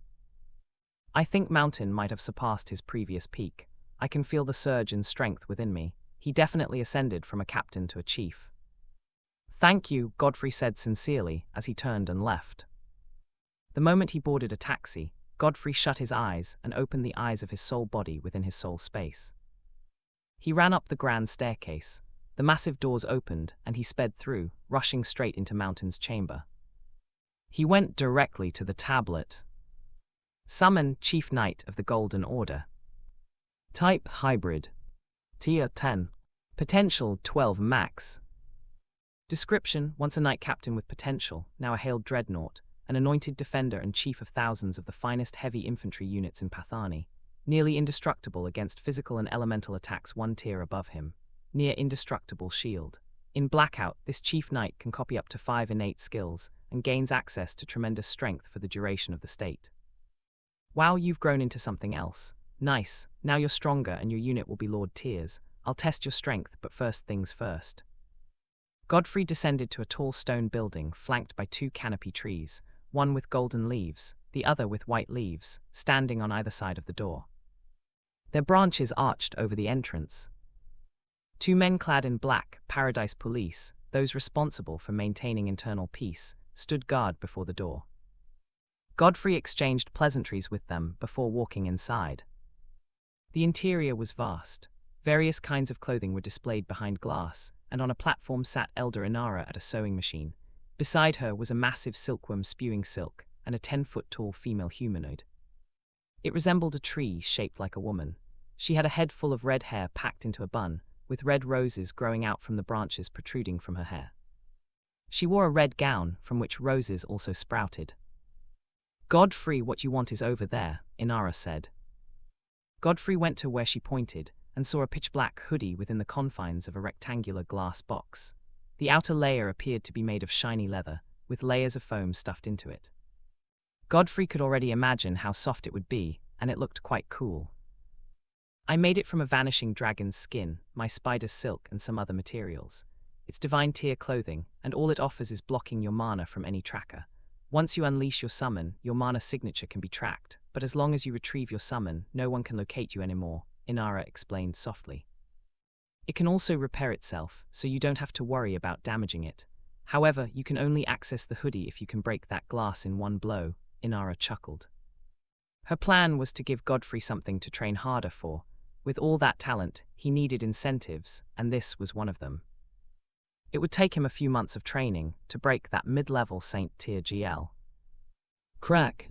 I think Mountain might have surpassed his previous peak. I can feel the surge in strength within me. He definitely ascended from a captain to a chief. Thank you, Godfrey said sincerely as he turned and left. The moment he boarded a taxi, Godfrey shut his eyes and opened the eyes of his soul body within his soul space. He ran up the grand staircase. The massive doors opened and he sped through, rushing straight into Mountain's chamber. He went directly to the tablet. Summon Chief Knight of the Golden Order. Type Hybrid. Tier 10. Potential 12 max. Description: once a knight captain with potential, now a hailed dreadnought, an anointed defender and chief of thousands of the finest heavy infantry units in Pathani, nearly indestructible against physical and elemental attacks one tier above him, near indestructible shield. In Blackout, this chief knight can copy up to 5 innate skills and gains access to tremendous strength for the duration of the state. Wow, you've grown into something else. Nice, now you're stronger and your unit will be Lord Tiers. I'll test your strength, but first things first. Godfrey descended to a tall stone building flanked by 2 canopy trees, one with golden leaves, the other with white leaves, standing on either side of the door. Their branches arched over the entrance. 2 men clad in black, Paradise Police, those responsible for maintaining internal peace, stood guard before the door. Godfrey exchanged pleasantries with them before walking inside. The interior was vast. Various kinds of clothing were displayed behind glass, and on a platform sat Elder Inara at a sewing machine. Beside her was a massive silkworm spewing silk, and a 10-foot-tall female humanoid. It resembled a tree shaped like a woman. She had a head full of red hair packed into a bun, with red roses growing out from the branches protruding from her hair. She wore a red gown, from which roses also sprouted. Godfrey, what you want is over there, Inara said. Godfrey went to where she pointed, and saw a pitch-black hoodie within the confines of a rectangular glass box. The outer layer appeared to be made of shiny leather, with layers of foam stuffed into it. Godfrey could already imagine how soft it would be, and it looked quite cool. I made it from a vanishing dragon's skin, my spider's silk, and some other materials. It's divine tier clothing, and all it offers is blocking your mana from any tracker. Once you unleash your summon, your mana signature can be tracked, but as long as you retrieve your summon, no one can locate you anymore, Inara explained softly. It can also repair itself, so you don't have to worry about damaging it. However, you can only access the hoodie if you can break that glass in one blow, Inara chuckled. Her plan was to give Godfrey something to train harder for. With all that talent, he needed incentives, and this was one of them. It would take him a few months of training to break that mid-level Saint tier GL. Crack.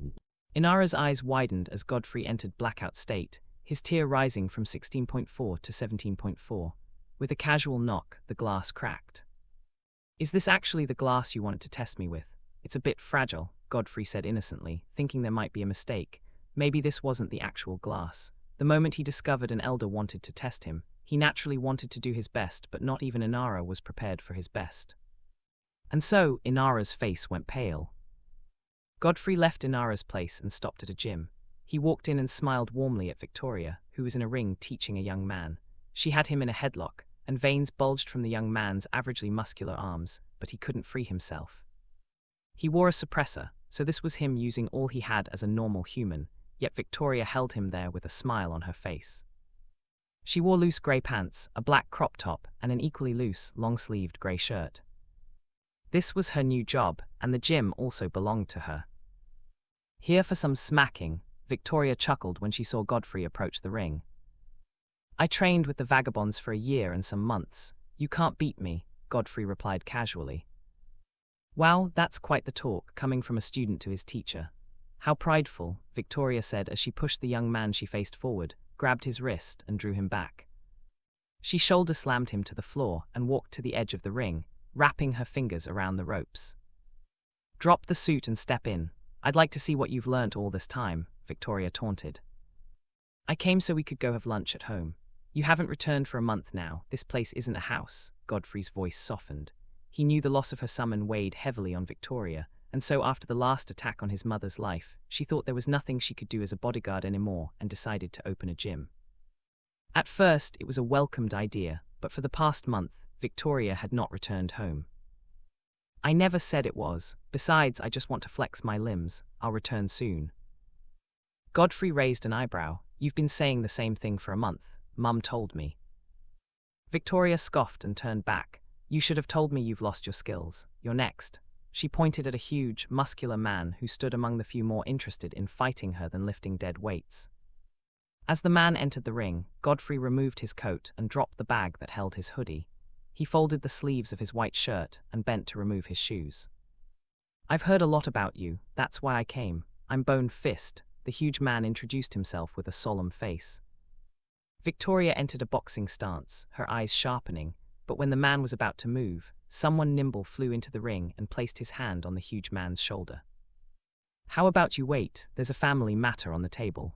Inara's eyes widened as Godfrey entered Blackout state, his tier rising from 16.4 to 17.4. With a casual knock, the glass cracked. Is this actually the glass you wanted to test me with? It's a bit fragile, Godfrey said innocently, thinking there might be a mistake. Maybe this wasn't the actual glass. The moment he discovered an elder wanted to test him, he naturally wanted to do his best, but not even Inara was prepared for his best. And so, Inara's face went pale. Godfrey left Inara's place and stopped at a gym. He walked in and smiled warmly at Victoria, who was in a ring teaching a young man. She had him in a headlock, and veins bulged from the young man's averagely muscular arms, but he couldn't free himself. He wore a suppressor, so this was him using all he had as a normal human, yet Victoria held him there with a smile on her face. She wore loose grey pants, a black crop top, and an equally loose, long-sleeved grey shirt. This was her new job, and the gym also belonged to her. Here for some smacking, Victoria chuckled when she saw Godfrey approach the ring. I trained with the vagabonds for a year and some months. You can't beat me, Godfrey replied casually. Wow, that's quite the talk, coming from a student to his teacher. How prideful, Victoria said as she pushed the young man she faced forward, grabbed his wrist and drew him back. She shoulder-slammed him to the floor and walked to the edge of the ring, wrapping her fingers around the ropes. Drop the suit and step in. I'd like to see what you've learnt all this time, Victoria taunted. I came so we could go have lunch at home. You haven't returned for a month now. This place isn't a house, Godfrey's voice softened. He knew the loss of her summon weighed heavily on Victoria, and so after the last attack on his mother's life, she thought there was nothing she could do as a bodyguard anymore and decided to open a gym. At first, it was a welcomed idea, but for the past month, Victoria had not returned home. I never said it was. Besides, I just want to flex my limbs. I'll return soon. Godfrey raised an eyebrow. You've been saying the same thing for a month. Mum told me. Victoria scoffed and turned back. You should have told me you've lost your skills. You're next. She pointed at a huge, muscular man who stood among the few more interested in fighting her than lifting dead weights. As the man entered the ring, Godfrey removed his coat and dropped the bag that held his hoodie. He folded the sleeves of his white shirt and bent to remove his shoes. I've heard a lot about you, that's why I came. I'm Bone Fist. The huge man introduced himself with a solemn face. Victoria entered a boxing stance, her eyes sharpening, but when the man was about to move, someone nimble flew into the ring and placed his hand on the huge man's shoulder. How about you wait, there's a family matter on the table.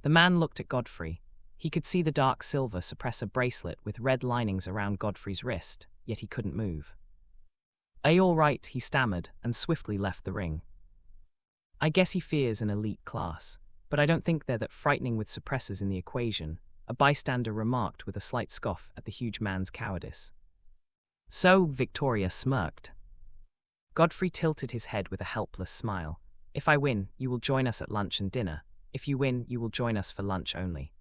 The man looked at Godfrey. He could see the dark silver suppressor bracelet with red linings around Godfrey's wrist, yet he couldn't move. Are you all right? He stammered and swiftly left the ring. I guess he fears an elite class, but I don't think they're that frightening with suppressors in the equation, a bystander remarked with a slight scoff at the huge man's cowardice. So, Victoria smirked. Godfrey tilted his head with a helpless smile. If I win, you will join us at lunch and dinner. If you win, you will join us for lunch only.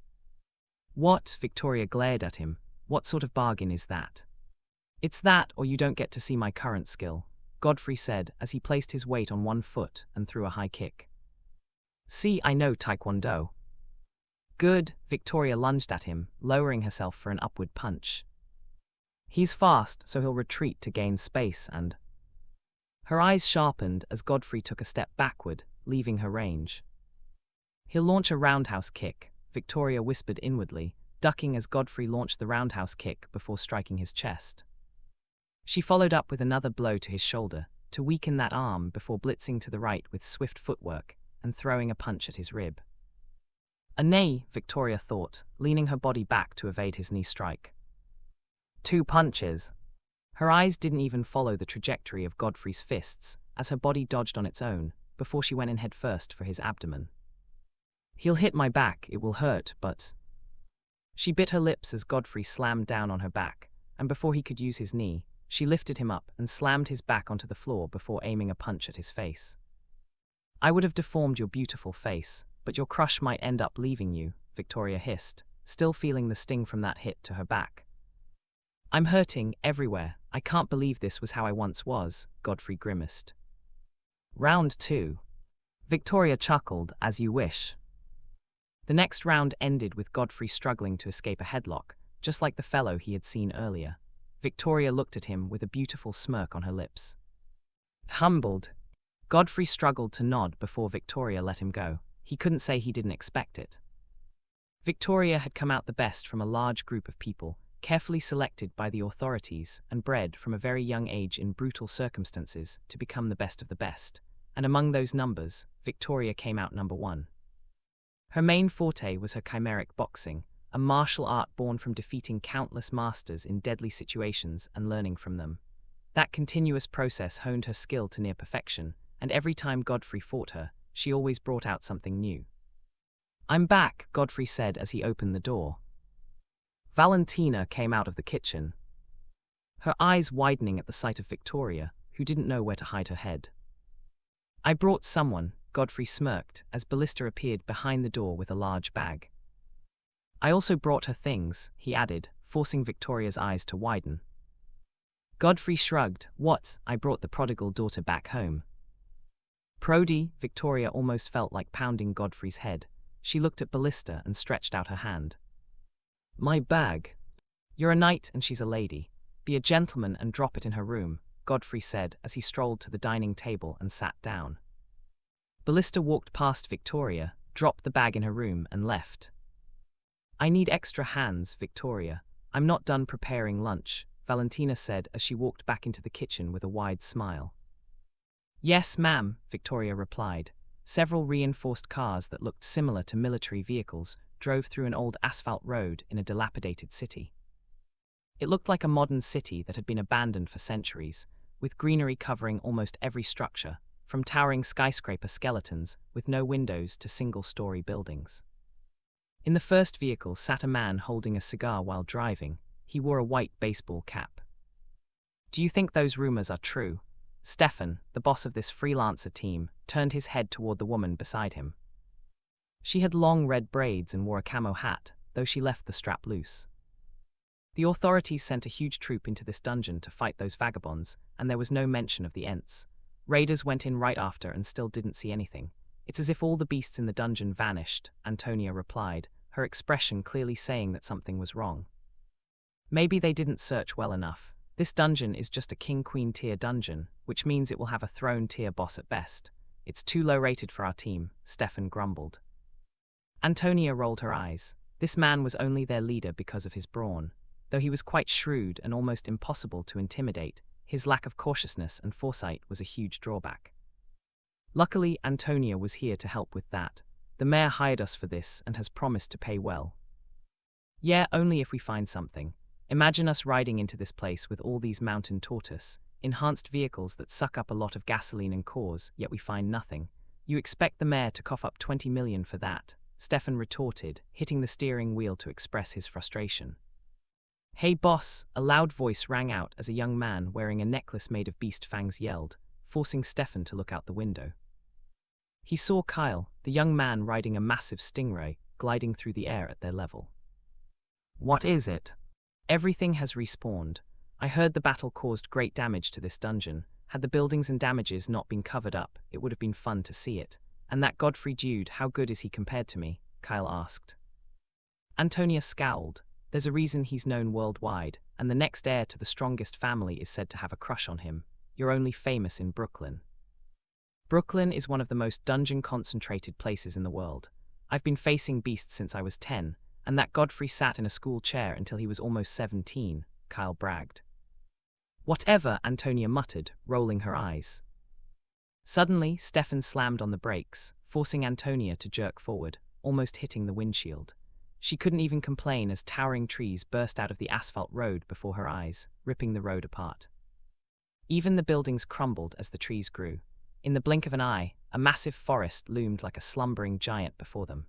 What? Victoria glared at him. What sort of bargain is that? It's that, or you don't get to see my current skill, Godfrey said as he placed his weight on one foot and threw a high kick. See, I know Taekwondo. Good, Victoria lunged at him, lowering herself for an upward punch. He's fast, so he'll retreat to gain space and... Her eyes sharpened as Godfrey took a step backward, leaving her range. He'll launch a roundhouse kick, Victoria whispered inwardly, ducking as Godfrey launched the roundhouse kick before striking his chest. She followed up with another blow to his shoulder, to weaken that arm before blitzing to the right with swift footwork and throwing a punch at his rib. A nay, Victoria thought, leaning her body back to evade his knee strike. 2 punches. Her eyes didn't even follow the trajectory of Godfrey's fists as her body dodged on its own before she went in head first for his abdomen. He'll hit my back, it will hurt, but... She bit her lips as Godfrey slammed down on her back, and before he could use his knee, she lifted him up and slammed his back onto the floor before aiming a punch at his face. I would have deformed your beautiful face, but your crush might end up leaving you, Victoria hissed, still feeling the sting from that hit to her back. I'm hurting everywhere. I can't believe this was how I once was, Godfrey grimaced. Round 2. Victoria chuckled, as you wish. The next round ended with Godfrey struggling to escape a headlock, just like the fellow he had seen earlier. Victoria looked at him with a beautiful smirk on her lips. Humbled, Godfrey struggled to nod before Victoria let him go. He couldn't say he didn't expect it. Victoria had come out the best from a large group of people, carefully selected by the authorities and bred from a very young age in brutal circumstances to become the best of the best, and among those numbers, Victoria came out number 1. Her main forte was her chimeric boxing, a martial art born from defeating countless masters in deadly situations and learning from them. That continuous process honed her skill to near perfection, and every time Godfrey fought her, she always brought out something new. I'm back, Godfrey said as he opened the door. Valentina came out of the kitchen, her eyes widening at the sight of Victoria, who didn't know where to hide her head. I brought someone, Godfrey smirked as Ballista appeared behind the door with a large bag. I also brought her things, he added, forcing Victoria's eyes to widen. Godfrey shrugged. What? I brought the prodigal daughter back home. Prody, Victoria almost felt like pounding Godfrey's head. She looked at Ballista and stretched out her hand. My bag. You're a knight and she's a lady. Be a gentleman and drop it in her room, Godfrey said as he strolled to the dining table and sat down. Ballista walked past Victoria, dropped the bag in her room and left. I need extra hands, Victoria. I'm not done preparing lunch, Valentina said as she walked back into the kitchen with a wide smile. Yes, ma'am, Victoria replied. Several reinforced cars that looked similar to military vehicles drove through an old asphalt road in a dilapidated city. It looked like a modern city that had been abandoned for centuries, with greenery covering almost every structure, from towering skyscraper skeletons with no windows to single-story buildings. In the first vehicle sat a man holding a cigar while driving. He wore a white baseball cap. Do you think those rumors are true? Stefan, the boss of this freelancer team, turned his head toward the woman beside him. She had long red braids and wore a camo hat, though she left the strap loose. The authorities sent a huge troop into this dungeon to fight those vagabonds, and there was no mention of the Ents. Raiders went in right after and still didn't see anything. It's as if all the beasts in the dungeon vanished, Antonia replied, her expression clearly saying that something was wrong. Maybe they didn't search well enough. This dungeon is just a king-queen tier dungeon, which means it will have a throne tier boss at best. It's too low rated for our team, Stefan grumbled. Antonia rolled her eyes. This man was only their leader because of his brawn. Though he was quite shrewd and almost impossible to intimidate, his lack of cautiousness and foresight was a huge drawback. Luckily, Antonia was here to help with that. The mayor hired us for this and has promised to pay well. Yeah, only if we find something. Imagine us riding into this place with all these mountain tortoise, enhanced vehicles that suck up a lot of gasoline and cores, yet we find nothing. You expect the mayor to cough up 20 million for that, Stefan retorted, hitting the steering wheel to express his frustration. Hey boss, a loud voice rang out as a young man wearing a necklace made of beast fangs yelled, forcing Stefan to look out the window. He saw Kyle, the young man riding a massive stingray, gliding through the air at their level. What is it? Everything has respawned. I heard the battle caused great damage to this dungeon. Had the buildings and damages not been covered up, it would have been fun to see it. And that Godfrey dude, how good is he compared to me? Kyle asked. Antonia scowled. There's a reason he's known worldwide, and the next heir to the strongest family is said to have a crush on him. You're only famous in Brooklyn. Brooklyn is one of the most dungeon-concentrated places in the world. I've been facing beasts since I was 10, and that Godfrey sat in a school chair until he was almost 17, Kyle bragged. Whatever, Antonia muttered, rolling her eyes. Suddenly, Stefan slammed on the brakes, forcing Antonia to jerk forward, almost hitting the windshield. She couldn't even complain as towering trees burst out of the asphalt road before her eyes, ripping the road apart. Even the buildings crumbled as the trees grew. In the blink of an eye, a massive forest loomed like a slumbering giant before them.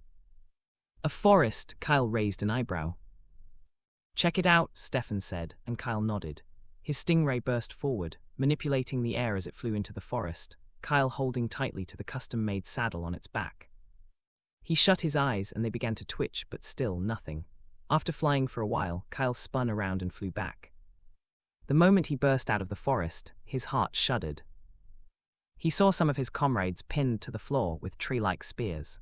A forest, Kyle raised an eyebrow. Check it out, Stefan said, and Kyle nodded. His stingray burst forward, manipulating the air as it flew into the forest, Kyle holding tightly to the custom-made saddle on its back. He shut his eyes and they began to twitch, but still nothing. After flying for a while, Kyle spun around and flew back. The moment he burst out of the forest, his heart shuddered. He saw some of his comrades pinned to the floor with tree-like spears.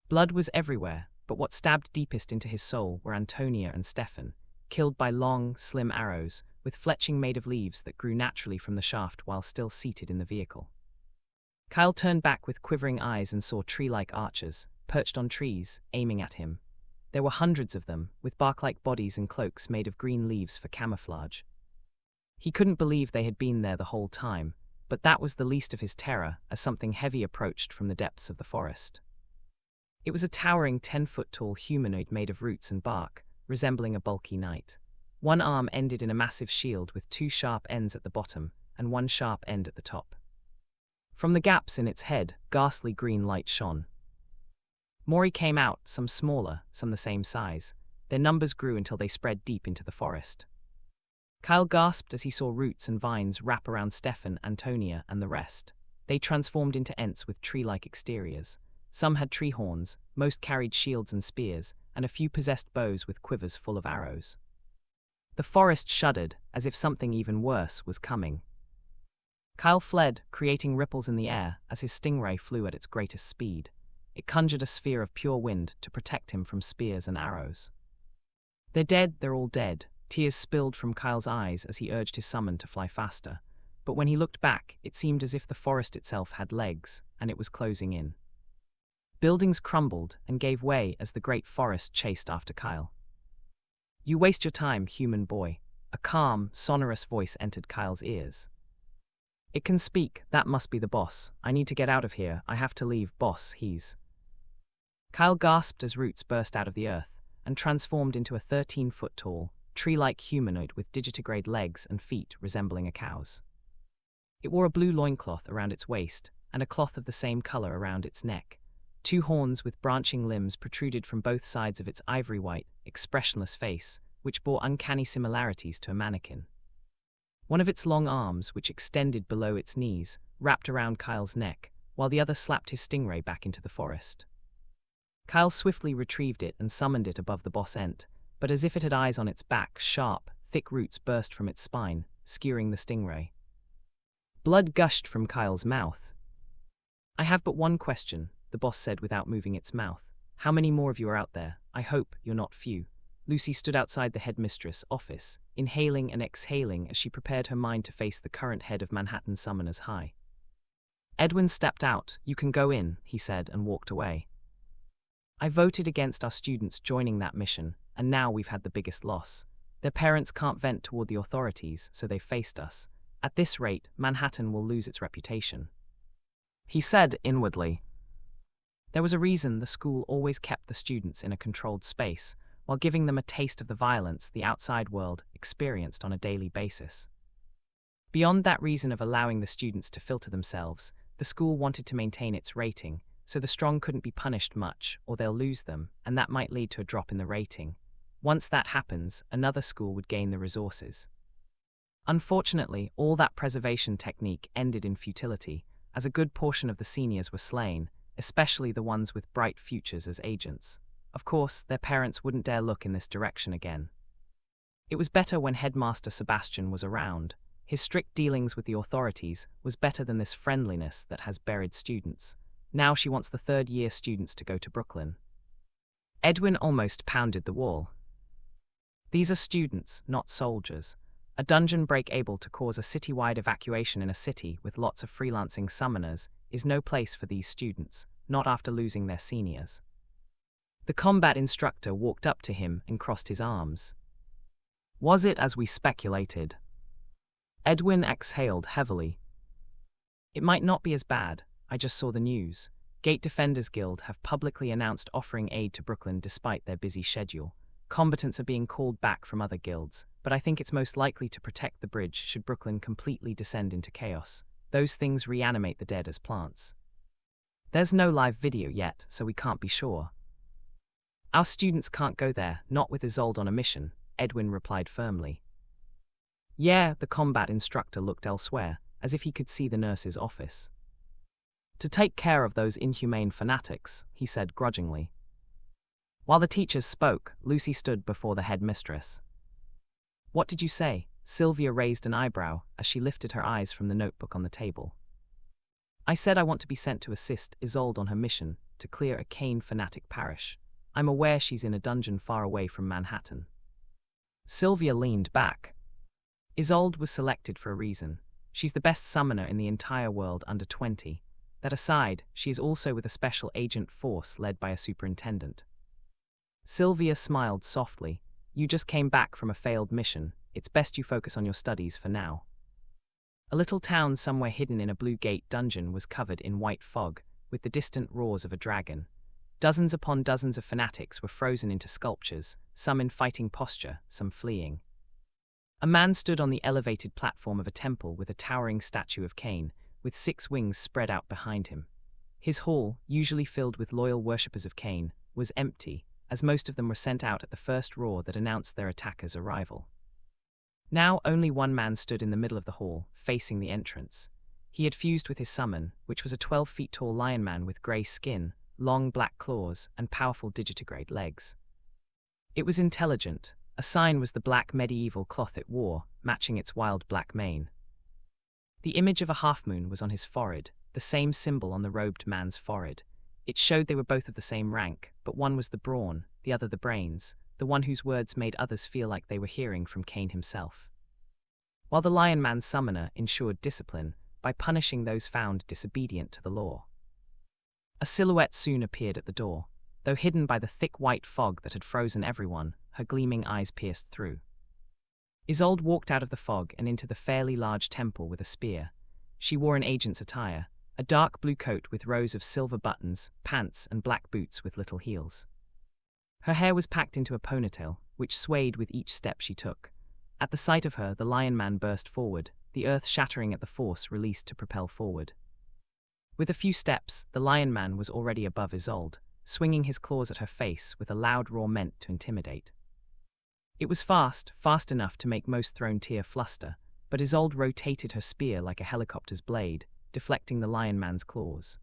Blood was everywhere, but what stabbed deepest into his soul were Antonia and Stefan, killed by long, slim arrows, with fletching made of leaves that grew naturally from the shaft while still seated in the vehicle. Kyle turned back with quivering eyes and saw tree-like archers, perched on trees, aiming at him. There were hundreds of them, with bark-like bodies and cloaks made of green leaves for camouflage. He couldn't believe they had been there the whole time, but that was the least of his terror as something heavy approached from the depths of the forest. It was a towering 10-foot-tall humanoid made of roots and bark, resembling a bulky knight. One arm ended in a massive shield with two sharp ends at the bottom and one sharp end at the top. From the gaps in its head, ghastly green light shone. More came out, some smaller, some the same size. Their numbers grew until they spread deep into the forest. Kyle gasped as he saw roots and vines wrap around Stefan, Antonia, and the rest. They transformed into Ents with tree-like exteriors. Some had tree horns, most carried shields and spears, and a few possessed bows with quivers full of arrows. The forest shuddered, as if something even worse was coming. Kyle fled, creating ripples in the air as his stingray flew at its greatest speed. It conjured a sphere of pure wind to protect him from spears and arrows. They're dead, they're all dead. Tears spilled from Kyle's eyes as he urged his summon to fly faster. But when he looked back, it seemed as if the forest itself had legs, and it was closing in. Buildings crumbled and gave way as the great forest chased after Kyle. You waste your time, human boy. A calm, sonorous voice entered Kyle's ears. It can speak, that must be the boss. I need to get out of here, I have to leave, boss, he's... Kyle gasped as roots burst out of the earth and transformed into a 13-foot-tall, tree-like humanoid with digitigrade legs and feet resembling a cow's. It wore a blue loincloth around its waist and a cloth of the same color around its neck. Two horns with branching limbs protruded from both sides of its ivory-white, expressionless face, which bore uncanny similarities to a mannequin. One of its long arms, which extended below its knees, wrapped around Kyle's neck, while the other slapped his stingray back into the forest. Kyle swiftly retrieved it and summoned it above the boss ent, but as if it had eyes on its back, sharp, thick roots burst from its spine, skewering the stingray. Blood gushed from Kyle's mouth. "I have but one question," the boss said without moving its mouth. "How many more of you are out there? I hope you're not few." Lucy stood outside the headmistress' office, inhaling and exhaling as she prepared her mind to face the current head of Manhattan Summoners High. Edwin stepped out. "You can go in," he said, and walked away. "I voted against our students joining that mission, and now we've had the biggest loss. Their parents can't vent toward the authorities, so they faced us. At this rate, Manhattan will lose its reputation," he said inwardly. There was a reason the school always kept the students in a controlled space, while giving them a taste of the violence the outside world experienced on a daily basis. Beyond that reason of allowing the students to filter themselves, the school wanted to maintain its rating, so the strong couldn't be punished much, or they'll lose them, and that might lead to a drop in the rating. Once that happens, another school would gain the resources. Unfortunately, all that preservation technique ended in futility, as a good portion of the seniors were slain, especially the ones with bright futures as agents. Of course, their parents wouldn't dare look in this direction again. It was better when Headmaster Sebastian was around. His strict dealings with the authorities was better than this friendliness that has buried students. Now she wants the third-year students to go to Brooklyn. Edwin almost pounded the wall. These are students, not soldiers. A dungeon break able to cause a citywide evacuation in a city with lots of freelancing summoners is no place for these students, not after losing their seniors. The combat instructor walked up to him and crossed his arms. "Was it as we speculated?" Edwin exhaled heavily. "It might not be as bad. I just saw the news. Gate Defenders Guild have publicly announced offering aid to Brooklyn despite their busy schedule. Combatants are being called back from other guilds, but I think it's most likely to protect the bridge should Brooklyn completely descend into chaos. Those things reanimate the dead as plants. There's no live video yet, so we can't be sure." "Our students can't go there, not with Isolde on a mission," Edwin replied firmly. "Yeah," the combat instructor looked elsewhere, as if he could see the nurse's office. "To take care of those inhumane fanatics," he said grudgingly. While the teachers spoke, Lucy stood before the headmistress. "What did you say?" Sylvia raised an eyebrow as she lifted her eyes from the notebook on the table. "I said I want to be sent to assist Isolde on her mission to clear a Kane fanatic parish. I'm aware she's in a dungeon far away from Manhattan." Sylvia leaned back. "Isolde was selected for a reason. She's the best summoner in the entire world under 20. That aside, she is also with a special agent force led by a superintendent." Sylvia smiled softly. "You just came back from a failed mission. It's best you focus on your studies for now." A little town somewhere hidden in a blue gate dungeon was covered in white fog, with the distant roars of a dragon. Dozens upon dozens of fanatics were frozen into sculptures, some in fighting posture, some fleeing. A man stood on the elevated platform of a temple with a towering statue of Cain, with 6 wings spread out behind him. His hall, usually filled with loyal worshippers of Cain, was empty, as most of them were sent out at the first roar that announced their attacker's arrival. Now only one man stood in the middle of the hall, facing the entrance. He had fused with his summon, which was a 12 feet tall lion man with grey skin, long black claws, and powerful digitigrade legs. It was intelligent. A sign was the black medieval cloth it wore, matching its wild black mane. The image of a half-moon was on his forehead, the same symbol on the robed man's forehead. It showed they were both of the same rank, but one was the brawn, the other the brains, the one whose words made others feel like they were hearing from Cain himself. While the Lion Man's summoner ensured discipline by punishing those found disobedient to the law. A silhouette soon appeared at the door. Though hidden by the thick white fog that had frozen everyone, her gleaming eyes pierced through. Isolde walked out of the fog and into the fairly large temple with a spear. She wore an agent's attire, a dark blue coat with rows of silver buttons, pants, and black boots with little heels. Her hair was packed into a ponytail, which swayed with each step she took. At the sight of her, the Lion Man burst forward, the earth shattering at the force released to propel forward. With a few steps, the Lion Man was already above Isolde, swinging his claws at her face with a loud roar meant to intimidate. It was fast enough to make most thrown tear fluster, but Isolde rotated her spear like a helicopter's blade, deflecting the lion man's claws.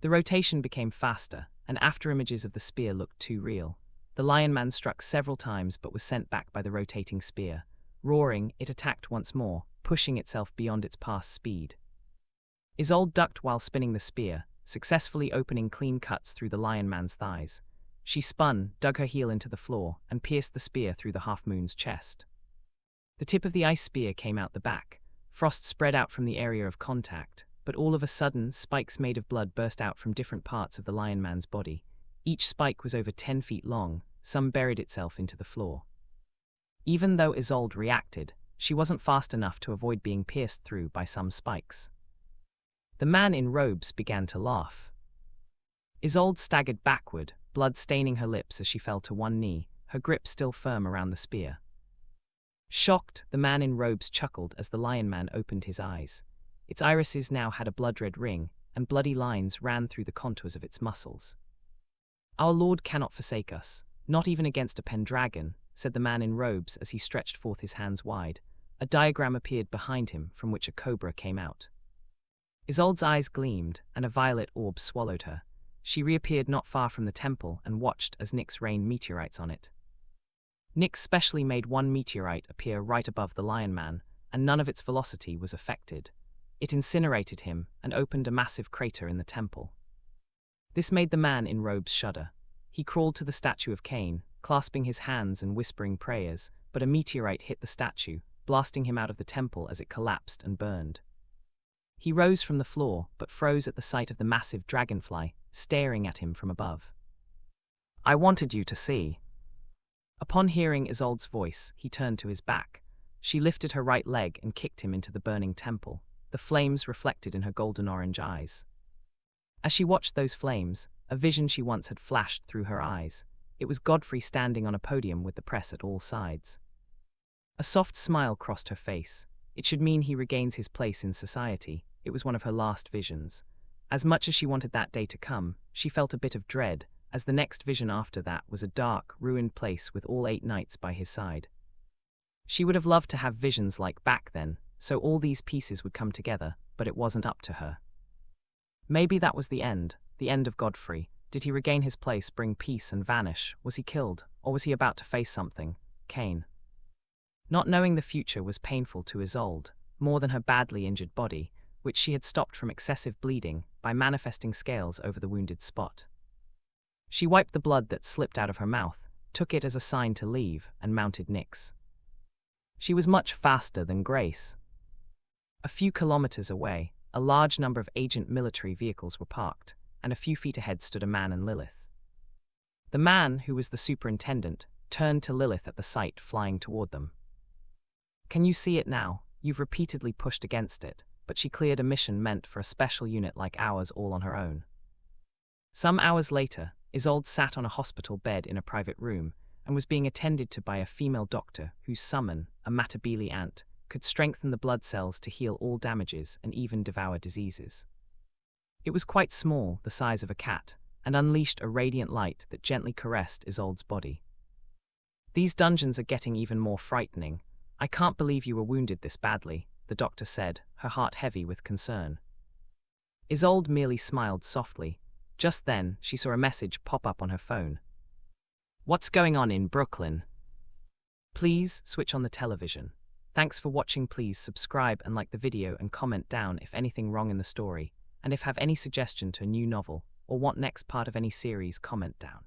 The rotation became faster, and after images of the spear looked too real, the lion man struck several times but was sent back by the rotating spear. Roaring, it attacked once more, pushing itself beyond its past speed. Isolde ducked while spinning the spear, successfully opening clean cuts through the lion man's thighs. She spun, dug her heel into the floor, and pierced the spear through the half-moon's chest. The tip of the ice spear came out the back. Frost spread out from the area of contact, but all of a sudden, spikes made of blood burst out from different parts of the lion man's body. Each spike was over 10 feet long, some buried itself into the floor. Even though Isolde reacted, she wasn't fast enough to avoid being pierced through by some spikes. The man in robes began to laugh. Isolde staggered backward, blood staining her lips as she fell to one knee, her grip still firm around the spear. Shocked, the man in robes chuckled as the lion man opened his eyes. Its irises now had a blood-red ring, and bloody lines ran through the contours of its muscles. "Our Lord cannot forsake us, not even against a Pendragon," said the man in robes as he stretched forth his hands wide. A diagram appeared behind him from which a cobra came out. Isolde's eyes gleamed, and a violet orb swallowed her. She reappeared not far from the temple and watched as Nyx rained meteorites on it. Nyx specially made one meteorite appear right above the lion man, and none of its velocity was affected. It incinerated him and opened a massive crater in the temple. This made the man in robes shudder. He crawled to the statue of Cain, clasping his hands and whispering prayers, but a meteorite hit the statue, blasting him out of the temple as it collapsed and burned. He rose from the floor, but froze at the sight of the massive dragonfly, staring at him from above. "I wanted you to see." Upon hearing Isolde's voice, he turned to his back. She lifted her right leg and kicked him into the burning temple, the flames reflected in her golden-orange eyes. As she watched those flames, a vision she once had flashed through her eyes. It was Godfrey standing on a podium with the press at all sides. A soft smile crossed her face. It should mean he regains his place in society. It was one of her last visions. As much as she wanted that day to come, she felt a bit of dread, as the next vision after that was a dark, ruined place with all 8 knights by his side. She would have loved to have visions like back then, so all these pieces would come together, but it wasn't up to her. Maybe that was the end of Godfrey. Did he regain his place, bring peace and vanish? Was he killed, or was he about to face something? Cain. Not knowing the future was painful to Isolde, more than her badly injured body, which she had stopped from excessive bleeding by manifesting scales over the wounded spot. She wiped the blood that slipped out of her mouth, took it as a sign to leave, and mounted Nyx. She was much faster than Grace. A few kilometers away, a large number of agent military vehicles were parked, and a few feet ahead stood a man and Lilith. The man, who was the superintendent, turned to Lilith at the sight flying toward them. "Can you see it now? You've repeatedly pushed against it, but she cleared a mission meant for a special unit like ours all on her own." Some hours later, Isolde sat on a hospital bed in a private room and was being attended to by a female doctor whose summon, a Matabele ant, could strengthen the blood cells to heal all damages and even devour diseases. It was quite small, the size of a cat, and unleashed a radiant light that gently caressed Isolde's body. "These dungeons are getting even more frightening. I can't believe you were wounded this badly," the doctor said, her heart heavy with concern. Isolde merely smiled softly. Just then, she saw a message pop up on her phone. "What's going on in Brooklyn? Please switch on the television. Thanks for watching. Please subscribe and like the video and comment down if anything wrong in the story, and if have any suggestion to a new novel or want next part of any series, comment down."